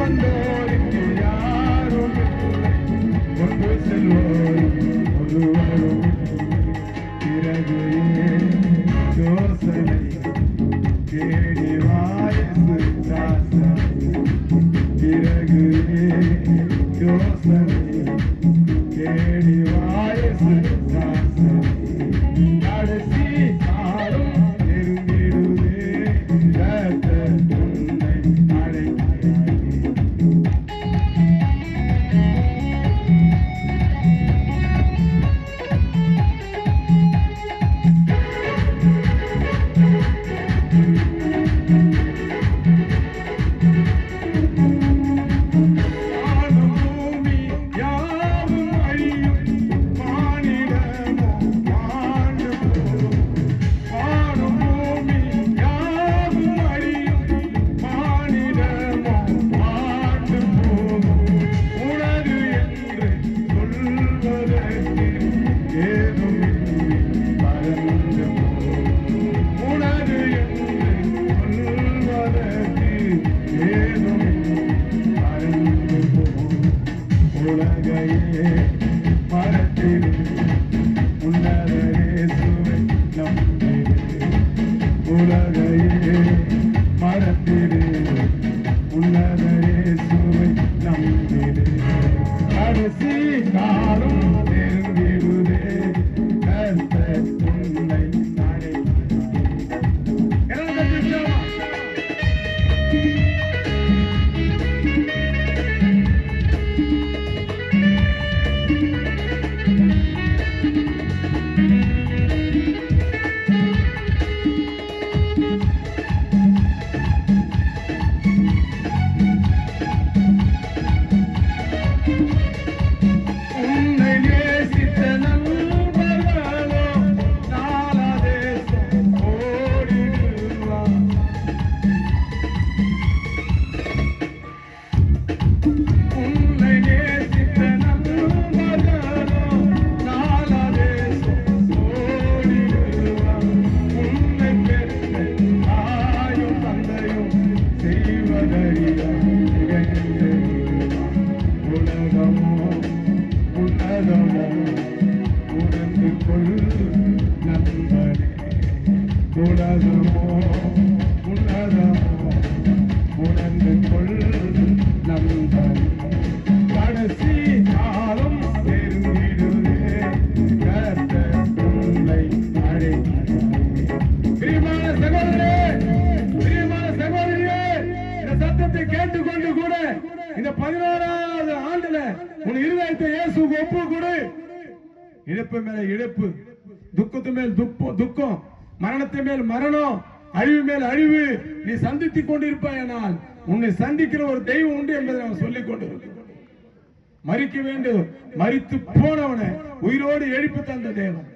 வந்தோருக்கு யாரும் இல்லை, கொண்டு செல்வோரும் ஒருவரும் பிறகு யோசனை தேடி வாயசு தாசனை, பிறகு யோசனை தேடி வாயசு தாசனை, கடைசி காலம் நெருங்கிடுதே, கர்த்தர் உன்னை அழைக்கிறாரே. வானம் பூமி யாவும் அழியும், வானிடமோ மாண்டு போகும். வானம் பூமி யாவும் அழியும், வானிடமோ மாண்டு போகும். உனது என்று சொல்வதற்கு ஏதுமில்லை, பறந்து போகும். உனது என்று சொல்வதற்கு ஏதுமில்லை, பறந்து போகும். உலகையே மறத்திடு, உன்னத இயேசுவை நம்பிடு. உலகையே மறத்திடு, உன்னத இயேசுவை நம்பிடு. கடைசி காலம் நெருங்கிடுதே, கர்த்தர் உன்னை அழைக்கிறார். உன்னை நேசித்த நண்பர்களோ நாலாதேசம் ஓடிடுவார். உன்னை நேசித்த நண்பர்களோ நாலாதேசம் ஓடிடுவார். உன்னை பெற்ற தாயும் தந்தையும் செய்வதறியா இகழ்ந்திடுவார். உலகமோ உன்னதமோ உணர்ந்து கொள் நண்பனே. உலகமோ உன்னதமோ உணர்ந்து கொள் நண்பனே. கடைசி காலம் நெருங்கிடுதே, கர்த்தர் உன்னை அழைக்கிறாரே. பிரியமான சகோதரே, பிரியமான சகோதரியே, இந்த சத்தத்தை கேட்டுக்கொண்டு கூட இந்த 11வது ஆண்டுல உன் இருதயத்தை இயேசுவுக்கு ஒப்பு கொடு. இழப்பு மேல இழப்பு, துக்கத்து மேல் துக்கம், மரணத்தை மேல் மரணம், அழிவு மேல் அழிவு நீ சந்தித்துக் கொண்டிருப்பாயானால் உன்னை சந்திக்கிற ஒரு தெய்வம் உண்டு என்பதை நாம் சொல்லிக் கொண்டிருக்கிறோம். மரிக்க வேண்டும், மரித்து போனவனை உயிரோடு எழுப்பி தந்த தேவன்.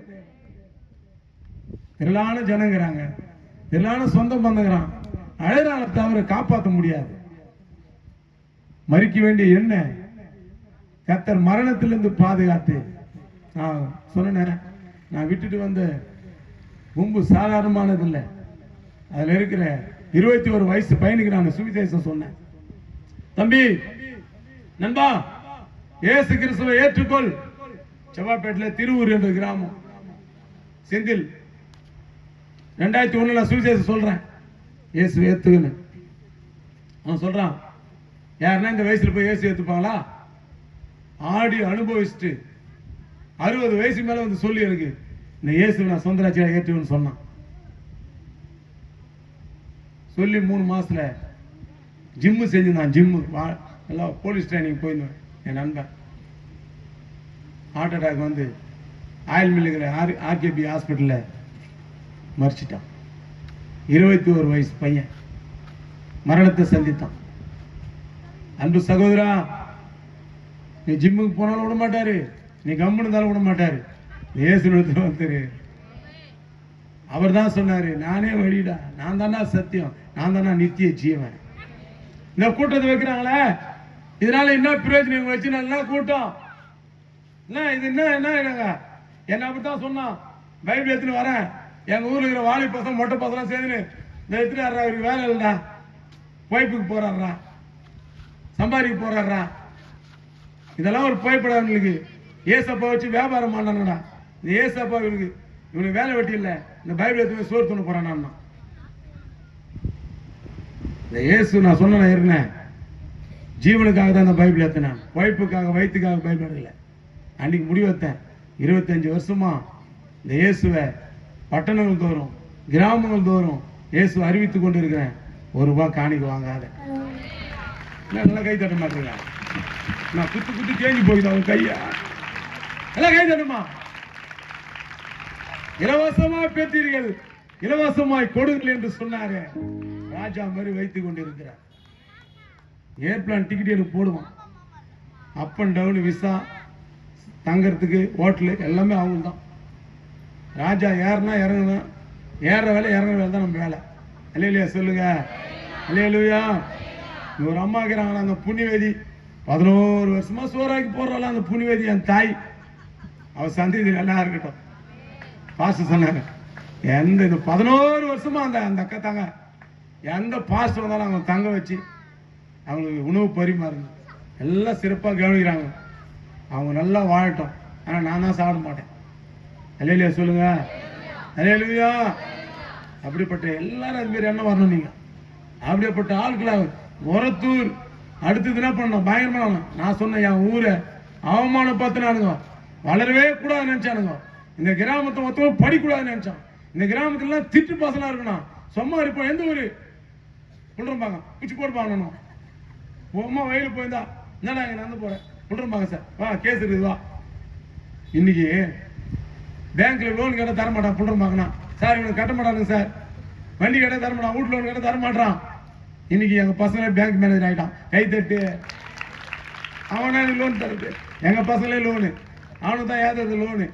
திரளான ஜனங்கிறாங்க, திரளான சொந்தம் பந்தங்கிறான், அழகான தவிர காப்பாற்ற முடியாது. மரிக்க வேண்டிய என்ன கர்த்தர் மரணத்திலிருந்து பாதுகாத்து. நான் சொன்னேன், நான் விட்டுட்டு வந்த கும்பு சாதாரணமானது இல்லை. அதுல இருக்கிற 21 வயசு பையனுக்கு நான் சுவிசேஷம் சொன்னேன். தம்பி, நண்பா, இயேசு கிறிஸ்துவை ஏற்றுக்கொள். செவ்வாப்பேட்டில் திருவூர் என்ற கிராமம், செந்தில். 2001 சுவிசேஷம் சொல்றேன், இயேசு ஏத்துக்குன்னு. அவன் சொல்றான், யாருன்னா இந்த வயசுல போய் இயேசு ஏத்துப்பாங்களா? ஆடி அனுபவிச்சுட்டு 60 வயசு மேல வந்து சொல்லி எனக்கு இந்த இயேசு நான் சொந்த ராட்சியா ஏற்றுவேன்னு சொன்னான். சொல்லி 3 மாசத்துல ஜிம்மு செஞ்சிருந்தான். ஜிம்மு எல்லாம் போலீஸ் ட்ரைனிங் போயிருந்தேன். என் நண்பன் ஹார்ட் அட்டாக் வந்து ஆயில் மில்லுங்கிற ஆர்கேபி ஹாஸ்பிட்டல்ல மறிச்சிட்டான். 21 வயசு பையன் மரணத்தை சந்தித்தான். அன்பு சகோதரா, நீ ஜிம்முக்கு போனாலும் விட மாட்டாரு, நீ கம்முன்னு இருந்தாலும் விட மாட்டாரு. இயேசுவிடத்துல வந்துரு. அவர் தான் சொன்னாரு, நானே வழிடா, நான் தானா சத்தியம், நான் தானா நித்திய ஜீவன். இந்த கூட்டத்தை வைக்கிறாங்களே, இதனால என்ன பிரயோஜனம் வச்சு நல்லா கூட்டம் இது என்னங்க என்ன அப்படித்தான் சொன்னான். பைபிள் எடுத்துன்னு வரேன், எங்க ஊர்ல இருக்கிற வாலி பசங்க மொட்டை பசங்க சேர்ந்து இந்த எடுத்துட்டு அவருக்கு வேலை இல்லைடா, வைப்புக்கு போறாரா. சம்பாதிக்க போறாரா? இதெல்லாம் ஒரு புகைப்படம் அவங்களுக்கு. ஏசப்பா வச்சு வியாபாரம் பண்ணானுடா. இந்த ஏசப்பா இவனுக்கு வேலை வெட்டி இல்லை, இந்த பைபிள் எடுத்து சோறு தூண போறான். இந்த இயேசு நான் சொன்ன ஏற்கனவே ஜீவனுக்காக தான் இந்த பைபிள் எடுத்தேன், உழைப்புக்காக வயிற்றுக்காக பைபிள் எடுக்கல. அன்னைக்கு முடிவெத்தேன். 25 வருஷமா இந்த இயேசுவை பட்டணங்கள் தோறும் கிராமங்கள் தோறும் இயேசு அறிவித்து கொண்டு இருக்கிறேன். ₹1 காணிக்க வாங்காத. நல்லா கை தட்ட மாட்டீங்க. நான் குத்து தேஞ்சு போயிடும் அவங்க கையா. எல்லாம் கை தட்டுமா. இலவசமா பெற்றீர்கள், இலவசமாய் கொடுங்கள் என்று சொன்னாரு. ராஜா மாதிரி வைத்துக் கொண்டிருக்கிறார். ஏர்பிளான் டிக்கெட் எனக்கு போடுவான். அப் அண்ட் டவுன் விசா, தங்கறதுக்கு ஹோட்டலு எல்லாமே அவங்க தான். ராஜா ஏறினா இறங்கணும், ஏற வேலை இறங்குற வேலை தான் நம்ம வேலை. அல்லேலூயா சொல்லுங்க. அல்லேலூயா. ஒரு அம்மா இருக்கிறாங்களா அந்த புண்ணியவேதி, 11 வருஷமா சோறாக்கி போடுறாள் அந்த புண்ணியவேதி. என் தாய், அவ சந்ததி நல்லா இருக்கட்டும். பாஸ்டர் சொன்னாங்க, எந்த இந்த 11 வருஷமா அந்த அக்கா தாங்க எந்த பாஸ்டர் வந்தாலும் அவங்க தங்க வச்சு அவங்களுக்கு உணவு பரிமாறுங்க, எல்லாம் சிறப்பாக கவனிக்கிறாங்க. அவங்க நல்லா வாழட்டும். ஆனால் நான் தான் சாப்பிட மாட்டேன். அல்லேலூயா சொல்லுங்க. அல்லேலூயா. அப்படிப்பட்ட எல்லாரும் அது மாதிரி என்ன வரணும் நீங்க. அப்படிப்பட்ட ஆட்களாக ஒரத்தூர் அடுத்தது என்ன பண்ணணும், பயங்கரமான நான் சொன்னேன். என் ஊரை அவமானப்படுத்தினானுங்க, வளரவே கூடாதுன்னு நினைச்சானுங்க. இந்த கிராமத்தை மொத்தம் படிக்கூடாதுன்னு நினைச்சான். இந்த கிராமத்துல திட்டு பாசலா இருக்கணும், சும்மா இருப்போம். எந்த ஊரு புல்றம்பாங்க, பிச்சு போடுப்பாங்க. அம்மா வயலுக்கு போயிருந்தா என்னடா இங்க நடந்து போறேன், புல்றம்பாங்க சார் வா கேஸ் இருக்குது வா. இன்னைக்கு பேங்க்ல லோன் கேட்ட தரமாட்டான், புல்றம்பாங்கண்ணா சார் இவனுக்கு கட்ட மாட்டானுங்க சார். வண்டி கேட்ட தரமாட்டான், வீட்டு லோன் கேட்ட தரமாட்டான். இன்னைக்கு எங்க பசங்களே பேங்க் மேனேஜர் ஆகிட்டான். கை தட்டு அவனா லோன் தருது. எங்க பசங்களே லோனு, அவனுக்கு தான் ஏதாவது லோனு.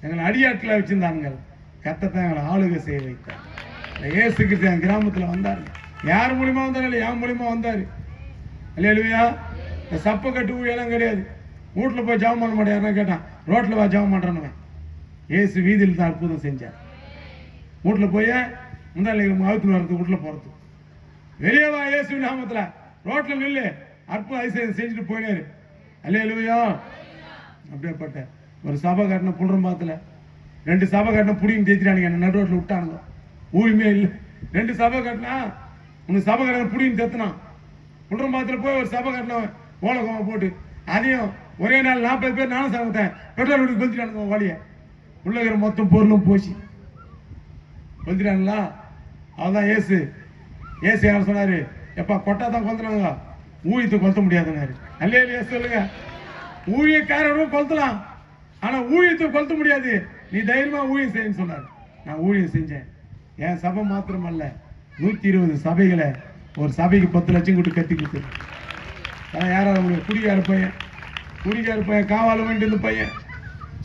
எங்களை அடியாட்டில் வச்சிருந்தாங்க. கத்தத்தான் எங்களை ஆளுகை செய்ய வைத்தார். ஏசு கிறிஸ்து என் கிராமத்தில் வந்தார். யார் மூலியமா வந்தாரு இல்லை, என் மூலியமா வந்தாரு. அல்லேலூயா. இந்த சப்ப கட்டு ஊழியெல்லாம் கிடையாது. வீட்டில் போய் ஜாபம் பண்ண மாட்டேன். யாருன்னா கேட்டான், ரோட்டில் வா ஜாபம் பண்ணுறானுங்க. ஏசு வீதியில் தான் அற்புதம் செஞ்சார். வீட்டில் போய் முந்தாள் அவுத்துன்னு வர்றது, வீட்டில் போகிறது. வெளியே வா இயேசு நாமத்துல, ரோட்ல நில்லு, அற்புதம் அதிசயம் செஞ்சுட்டு போயினாரு. அல்லேலூயா. அப்படியேப்பட்ட ஒரு சபை கட்டின புல்றம்பாத்துல 2 சபை கட்டின புடிங்க தேய்ச்சிட்டானுங்க. என்ன நடு ரோட்ல விட்டானுங்க, ஊழியுமே இல்லை. 2 சபை கட்டினா உனக்கு சபை கட்டின புடிங்க தேத்தினான். புல்றம்பாத்துல போய் ஒரு சபை கட்டினவன் ஓலகோவை போட்டு அதையும் ஒரே நாள் 40 பேர் நானும் சமைத்தேன். பெட்ரோல் வீட்டுக்கு கொளுத்திட்டானுங்க வழிய. உள்ள இருக்கிற மொத்தம் பொருளும் போச்சு. கொளுத்திட்டானுங்களா. அவதான் ஏசு. ஏசு யார் சொன்னாரு, எப்பா கொட்டா தான் கொளுத்துனாங்க, ஊழியத்தை கொளுத்த முடியாதுன்னாரு. அல்லேலூயா சொல்லுங்க. ஊழியக்காரரும் கொளுத்தலாம், ஆனா ஊழியத்தை கொளுத்த முடியாது. நீ தைரியமா ஊழியம் செய்யன்னு சொன்னார். நான் ஊழியம் செஞ்சேன். என் சபை மாத்திரம் அல்ல, 120 சபைகளை ஒரு சபைக்கு 10 லட்சம் கொடுத்து கட்டி கொடுத்து. யாராவது முடியும். குடிக்கார பையன் காவால வேண்டிய பையன்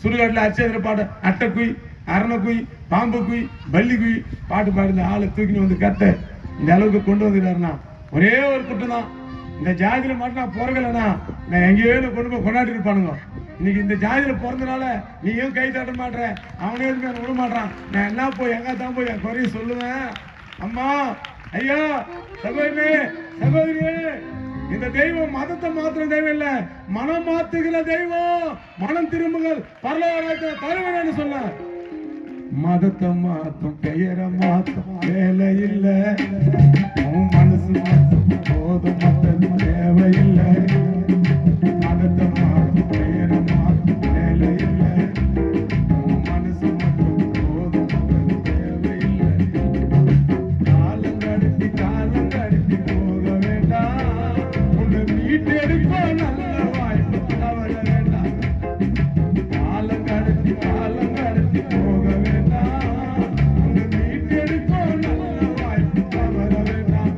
சுடுகாட்டில் அச்சேந்திர பாட்டு அட்டை குய், அரணை குய், பாம்பு குய், பள்ளி குய் பாட்டு பாடுந்த ஆளை தூக்கின்னு வந்து கத்த இந்த அளவுக்கு கொண்டு வந்துட்டாருன்னா ஒரே ஒரு குற்றம் தான். இந்த ஜாதியில மட்டும் நான் பிறகலைன்னா நான் எங்கேயோ கொண்டு போய் கொண்டாடி இருப்பானுங்க. இன்னைக்கு இந்த ஜாதியில பிறந்தனால நீ ஏன் கை தட்ட மாட்டேற, அவனே எதுவுமே விட மாட்டான். நான் என்ன போய் எங்க தான் போய் என் குறைய சொல்லுவேன். அம்மா, ஐயா, சகோதரனே, சகோதரியே, இந்த தெய்வம் மதத்தை மாத்திர தெய்வம் இல்ல, மனம் மாத்துகிற தெய்வம். மனம் திரும்புங்கள், பரலோகத்தை தருவேன்னு சொன்ன. மதத்தை மாத்தும், பெயரை மாத்தும் வேலை இல்ல. உன் மனசு மாத்தும் போதும், மத்தது தேவையில்லை. மதத்தை மாத்தும், பெயரை மாத்தும் வேலை இல்ல. உன் மனசு மாத்தும் போதும், மத்தது தேவையில்லை. காலம் கடத்தி போக வேண்டாம். உன்னை மீட்டெடுக்க நல்ல வாய்ப்பு தவற வேண்டாம். காலம் கடத்தி போக வேண்டாம். உன்னை மீட்டெடுக்க நல்ல வாய்ப்பு தவற வேண்டாம்.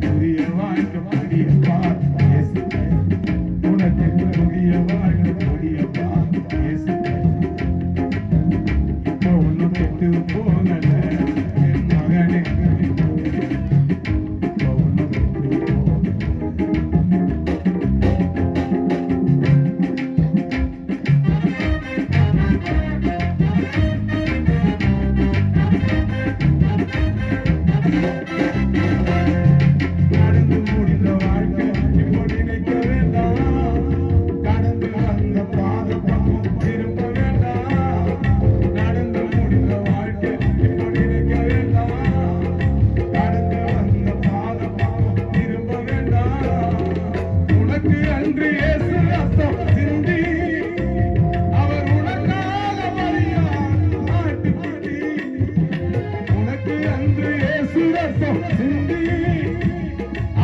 புதிய வாழ்க்கை புதிய பாதை உனக்கு அன்று இயேசு ரத்தம் சிந்தி அவர் உனக்காக பலியான் ஆட்டுக்குட்டி உனக்கு அன்று இயேசு ரத்தம் சிந்தி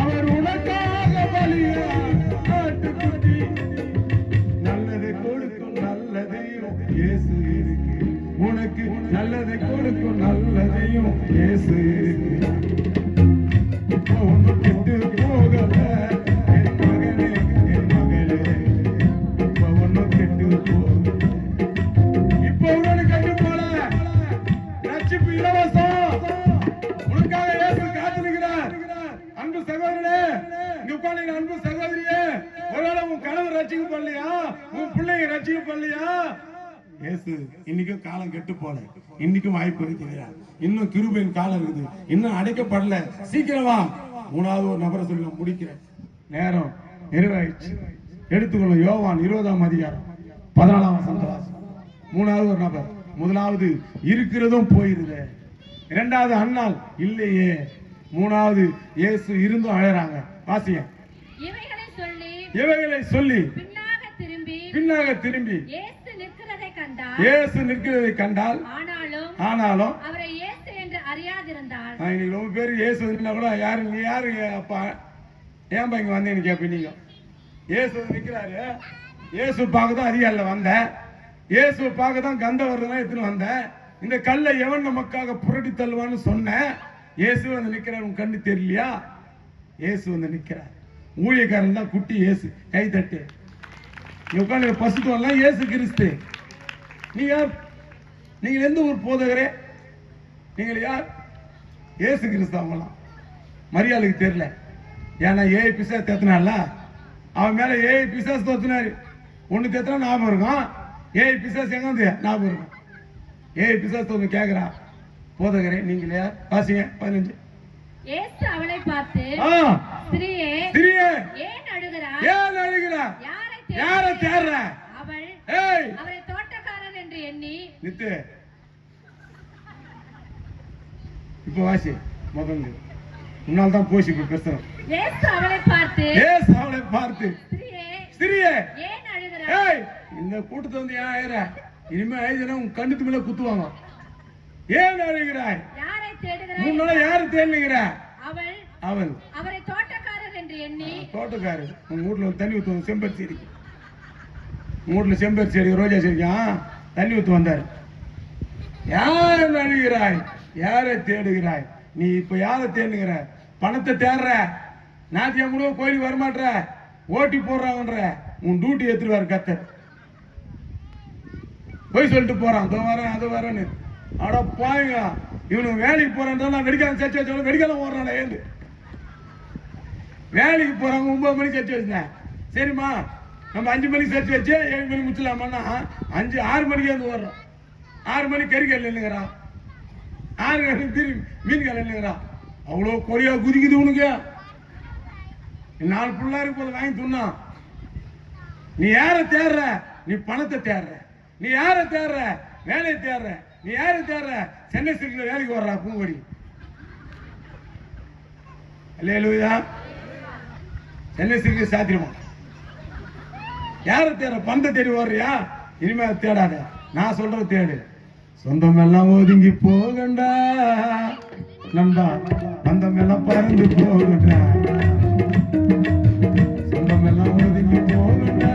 அவர் உனக்காக பலியான் ஆட்டுக்குட்டி நல்லதை கொடுக்கும் நல்ல தெய்வம் இயேசு இருக்கு உனக்கு நல்லதை கொடுக்கும் நல்ல தெய்வம் இயேசு இருக்கு இப்போ ஒன்று கெட்டு போகல என் மகனே என் மகளே இப்போ ஒன்று கெட்டு போக இப்போ ஒன்று கெட்டு போல ரட்சிப்பு இலவசம் உனக்காக இயேசு காத்திருக்கிறார் அன்பு சகோதரனே இங்க உட்கார்ந்து அன்பு சகோதரியே ஒருவேளை உன் கணவர் ரட்சிக்க பண்ணலையா உன் பிள்ளைங்க ரட்சிக்க பண்ணலையா இயேசு இன்னைக்கும் காலம் கெட்டு போல இன்னைக்கும் வாய்ப்பு இருக்கிறார் இன்னும் கிருபையின் காலம் இருக்குது இன்னும் அடைக்கப்படல சீக்கிரமா மூணாவது ஒரு நபரை சொல்லி நான் முடிக்கிறேன் நேரம் நிறைவாயிடுச்சு எடுத்துக்கொள்ளும் யோவான் 20ஆம் அதிகாரம் 14ஆம் வசனம் மூணாவது ஒரு நபர் முதலாவது இருக்கிறதும் போயிருது இரண்டாவது அண்ணால் இல்லையே மூணாவது இயேசு இருந்தும் அழறாங்க வாசிங்க இவைகளை சொல்லி பின்னாக திரும்பி இயேசு நிற்கிறதை கண்டால் ஆனாலும் அவரை இயேசு என்று அறியாதிருந்தால் இன்னைக்கு ரொம்ப பேர் இயேசு கூட யாரு நீ யாரு அப்பா ஏன்பா இங்க வந்தேன்னு கேப்ப நீங்க இயேசு நிற்கிறாரு இயேசு பார்க்க தான் அதிகாரில வந்தேன் இயேசு பார்க்க தான் கந்தவர்தான் எடுத்துன்னு வந்தேன் இந்த கல்லை எவன் நமக்காக புரட்டி தள்ளுவான்னு சொன்னேன் இயேசு வந்து நிற்கிறார் உன் கண்ணு தெரியலையா இயேசு வந்து நிற்கிறார் ஊழியக்காரன் தான் குட்டி இயேசு கை தட்டு உட்காந்து பசுத்து வரலாம் இயேசு கிறிஸ்து நீ யார் நீங்கள் எந்த ஊர் போதகரே நீங்கள் யார் இயேசு கிறிஸ்து அவங்களாம் மரியாதைக்கு தெரியல ஏன்னா ஏஐ பிசா தேத்தினால அவன் மேல ஏஐ பிசாஸ் தோத்தினாரு ஒண்ணு தேத்தினா ஞாபகம் இருக்கும் ஏஐ பிசாஸ் எங்க வந்து ஞாபகம் இருக்கும் ஏஐ பிசாஸ் தோத்து கேக்குறான் போதகரே நீங்கள் யார் வாசிங்க 15 இயேசு அவளை பார்த்து ஸ்திரீயே ஏன் அழுகிறாய் யாரை தேடுற அவள் அவரை தோட்டக்காரன் என்று எண்ணி நித்து இப்போ வாசி முதல்ல உன்னால் தான் போச்சு இப்ப பிரச்சனை இயேசு அவளை பார்த்து ஸ்திரீயே ஏன் அழுகிறாய் இந்த கூட்டத்தை வந்து ஏன் அழுற இனிமே அழுதுனா உன் கண்ணுக்கு மேல குத்துவாங்க ஏன் அழுகிறாய் யாரை தேடுகிறாய் முன்னால யாரை தேடுறீங்க அவள் அவரை தோட்டக்காரர் என்று எண்ணி தோட்டக்காரர் உங்க வீட்டுல தண்ணி ஊத்துவாங்க செம்பருத்தி செடி உங்க வீட்டுல செம்பருத்தி செடி ரோஜா செடிக்கா தண்ணி ஊத்து வந்தாரு யார் அழுகிறாய் யாரை தேடுகிறாய் நீ இப்ப யாரை தேடுகிற பணத்தை தேடுற நாத்தியம் கூட கோயிலுக்கு வரமாட்ற ஓட்டி போடுறாங்கன்ற உன் டியூட்டி ஏத்துருவாரு கத்தர் போய் சொல்லிட்டு போறான் அதோ வரேன் அது வரேன்னு அட பாருங்க இவனுக்கு வேலைக்கு போறான் நான் வெடிக்காலம் சர்ச்சை வச்சாலும் வெடிக்காலம் ஓடுறான் ஏந்து வேலைக்கு போறாங்க 9 மணிக்கு சர்ச்சை வச்சேன் சரிம்மா நம்ம 5 மணிக்கு சர்ச்சை வச்சு 7 மணிக்கு முடிச்சலாமான்னா 6 மணிக்கு வந்து ஓடுறோம் 6 மணிக்கு கறிக்கல் இல்லைங்கிறான் 6 மணிக்கு திரும்பி மீன் கல் இல்லைங்கிறான் அவ்வளோ கொடியா குதிக்குது உனக்கு 4 பிள்ளைக்கு போது வாங்கி துண்ணா நீ யாரை தேடுற நீ பணத்தை தேடுற நீ யாரை தேடுற வேலையை தேடுற நீ யாரை தேடுற சென்னை சிட்டில வேலைக்கு வர்றா பூங்கொடி அல்லேலூயா சென்னை சிட்டி சாத்திரமா யாரை தேடுற பணத்தை தேடி வர்றியா இனிமே தேடாத நான் சொல்றது தேடு சொந்தம் எல்லாம் ஒதுங்கி போகண்டா நண்பா பந்தம் எல்லாம் பறந்து போகண்டா சொந்தம் எல்லாம் ஒதுங்கி போகண்டா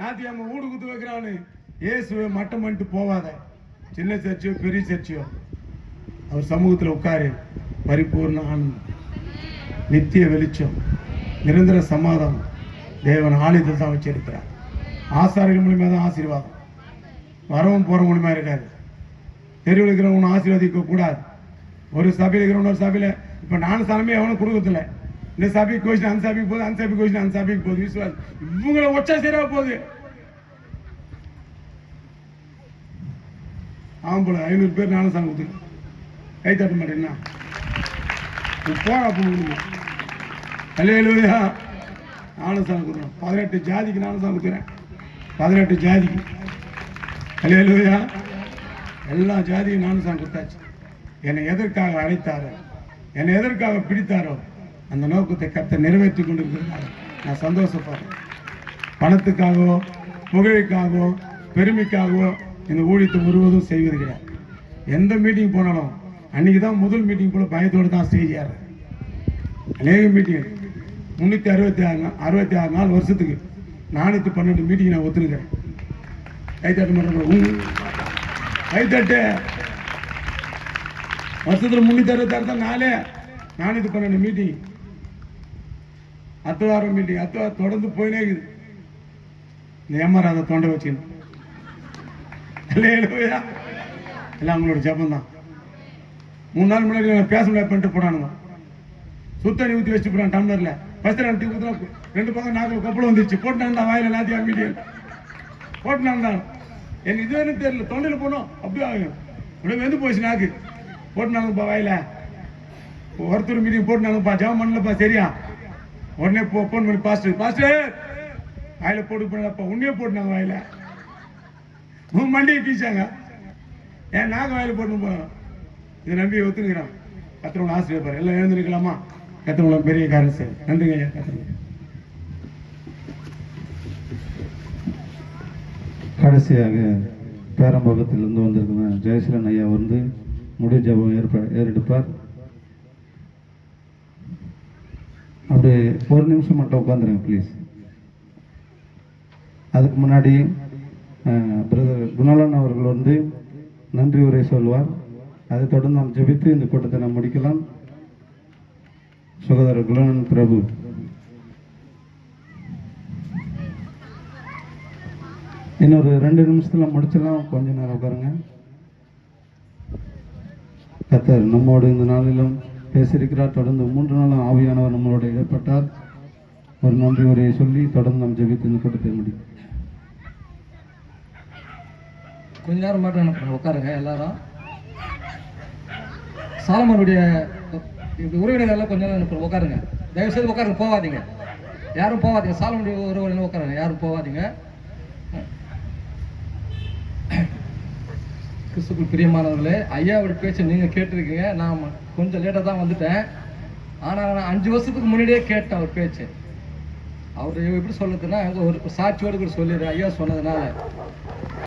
ஞாயிற்றுக்கிழமை ஊடு குத்து வைக்கிறான்னு இயேசுவை மட்டம் பண்ணிட்டு போவாத. சின்ன சர்ச்சையோ பெரிய சர்ச்சையோ அவர் சமூகத்தில் உட்காரு. பரிபூர்ண ஆனந்தம், நித்திய வெளிச்சம், நிரந்தர சமாதானம் தேவன் ஆலயத்தில் தான் வச்சிருக்கிறார். ஆசாரிகள் மூலியமா தான் ஆசீர்வாதம். வரவும் போற மூலியமா இருக்காது. தெருவில் இருக்கிறவங்க ஆசீர்வதிக்க கூடாது. ஒரு சபையில் இருக்கிறவங்க ஒரு சபையில இப்ப நான் சனமே எவனும் கொடுக்கறதில்ல. இந்த சபைக்கு கோஷன் அந்த சபைக்கு போகுது, அந்த சபைக்கு கோஷன் அந்த சபைக்கு போகுது. விசுவாசம் இவங்களை ஒச்சா சரியா போகுது. ஆம்பளை 500 பேர் நானும் சாமி கொடுத்துருக்கேன். கை தட்ட மாட்டேன்னா போடா போகணும். அல்லேலூயா. நானும் சாமி கொடுக்குறேன். 18 ஜாதிக்கு நானும் சாமி கொடுக்குறேன். 18 ஜாதிக்கு. அல்லேலூயா. எல்லா ஜாதியும் நானும் சாமி கொடுத்தாச்சு. என்னை எதற்காக அழைத்தாரோ, என்னை எதற்காக பிடித்தாரோ அந்த நோக்கத்தை கர்த்தர் நிறைவேற்றி கொண்டிருக்கிறார். நான் சந்தோஷப்படுறேன். பணத்துக்காகவோ புகழுக்காகவோ பெருமைக்காகவோ இந்த ஊழியத்தை முழுவதும் செய்வது கிடையாது. எந்த மீட்டிங் போனாலும் அன்னைக்கு தான் முதல் மீட்டிங் போல பயத்தோடு தான் ஸ்டேஜ் ஏற. அநேக மீட்டிங் 366 நாள் வருஷத்துக்கு 412 மீட்டிங் நான் ஒத்துருக்கிறேன். கைத்தட்டு மட்டும் கைத்தட்டு. வருஷத்துல 366 தான் 412 மீட்டிங். அத்துவாரம் மீட்டிங் அத்துவாரம் தொடர்ந்து போயினே இருக்குது. இந்த ஏமாறாத தொண்டை வச்சுக்கணும். எல்லாம் அவங்களோட ஜபம் தான். 3 நாள் முன்னாடி பேச முடியாது பண்ணிட்டு போனானுங்க. சுத்தண்ணி ஊற்றி வச்சு போறான் டம்ளர்ல. ஃபர்ஸ்ட் ரெண்டு ஊற்றுனா 2 பக்கம் நாக்கில் கொப்பளம் வந்துச்சு. போட்டுனான் வாயில நாத்தியா மீடியம் போட்டுனான் தான். எனக்கு இதுவே தெரியல. தொண்டையில் போனோம் அப்படியே ஆகும். அப்படியே வெந்து போயிடுச்சு நாக்கு. போட்டுனாங்கப்பா வாயில. ஒருத்தர் மீட்டிங் போட்டுனாங்கப்பா. ஜபம் பண்ணலப்பா சரியா. உடனே போன் பண்ணி பாஸ்டர் வாயில போட்டு போனப்பா. உன்னையே போட்டுனாங்க வாயில. மண்டியை கீச்சாங்க. ஏன் நாங்க வாயில போட்டு போறோம். இதை நம்பி ஒத்துக்கிறான். கத்திரவங்களை ஆசிரியப்பாரு. எல்லாம் எழுந்திருக்கலாமா? கத்திரவங்களை பெரிய காரியம் செய்யும். நன்றிங்க ஐயா. கத்திரவங்க கடைசியாக பேரம்பகத்திலிருந்து வந்திருக்கிற ஜெயசீலன் ஐயா வந்து முடிவு ஜபம் ஏறெடுப்பார். அப்படி ஒரு நிமிஷம் மட்டும் உட்காந்துருங்க ப்ளீஸ். அதுக்கு முன்னாடி பிரதர் குணாலன் அவர்கள் வந்து நன்றி உரை சொல்வார். அதை தொடர்ந்து நாம் ஜெபித்து இந்த கூட்டத்தை நாம் முடிக்கலாம். சகோதரர் குணாலன் பிரபு. இன்னொரு 2 நிமிஷத்துல முடிச்சிடலாம். கொஞ்ச நேரம் உட்காருங்க. கர்த்தர் நம்மோடு இந்த நாளிலும் பேசியிருக்கிறார். தொடர்ந்து 3 நாளும் ஆவியானவர் நம்மளோட ஏற்பட்டார். ஒரு நன்றி உரையை சொல்லி தொடர்ந்து நாம் ஜெபித்து இந்த கூட்டத்தை முடியும். கொஞ்ச நேரம் மட்டும் எனக்கு உட்காருங்க எல்லாரும். சாலமனுடைய உறவினர்கள் எல்லாம் கொஞ்ச நேரம் எனக்கு உட்காருங்க. தயவுசெய்து உட்காருங்க, போகாதீங்க. யாரும் போகாதீங்க. சாலமனுடைய உறவினர் உட்காருங்க, யாரும் போகாதீங்க. கிறிஸ்துக்குள் பிரியமானவர்களே, ஐயாவோட பேச்சை நீங்கள் கேட்டிருக்கீங்க. நான் கொஞ்சம் லேட்டாக தான் வந்துட்டேன். ஆனால் நான் 5 வருஷத்துக்கு முன்னாடியே கேட்டேன் அவர் பேச்சு. அவர் எப்படி சொல்லுறதுன்னா ஒரு சாட்சியோடு கூட சொல்லிடுறேன். ஐயா சொன்னதுனால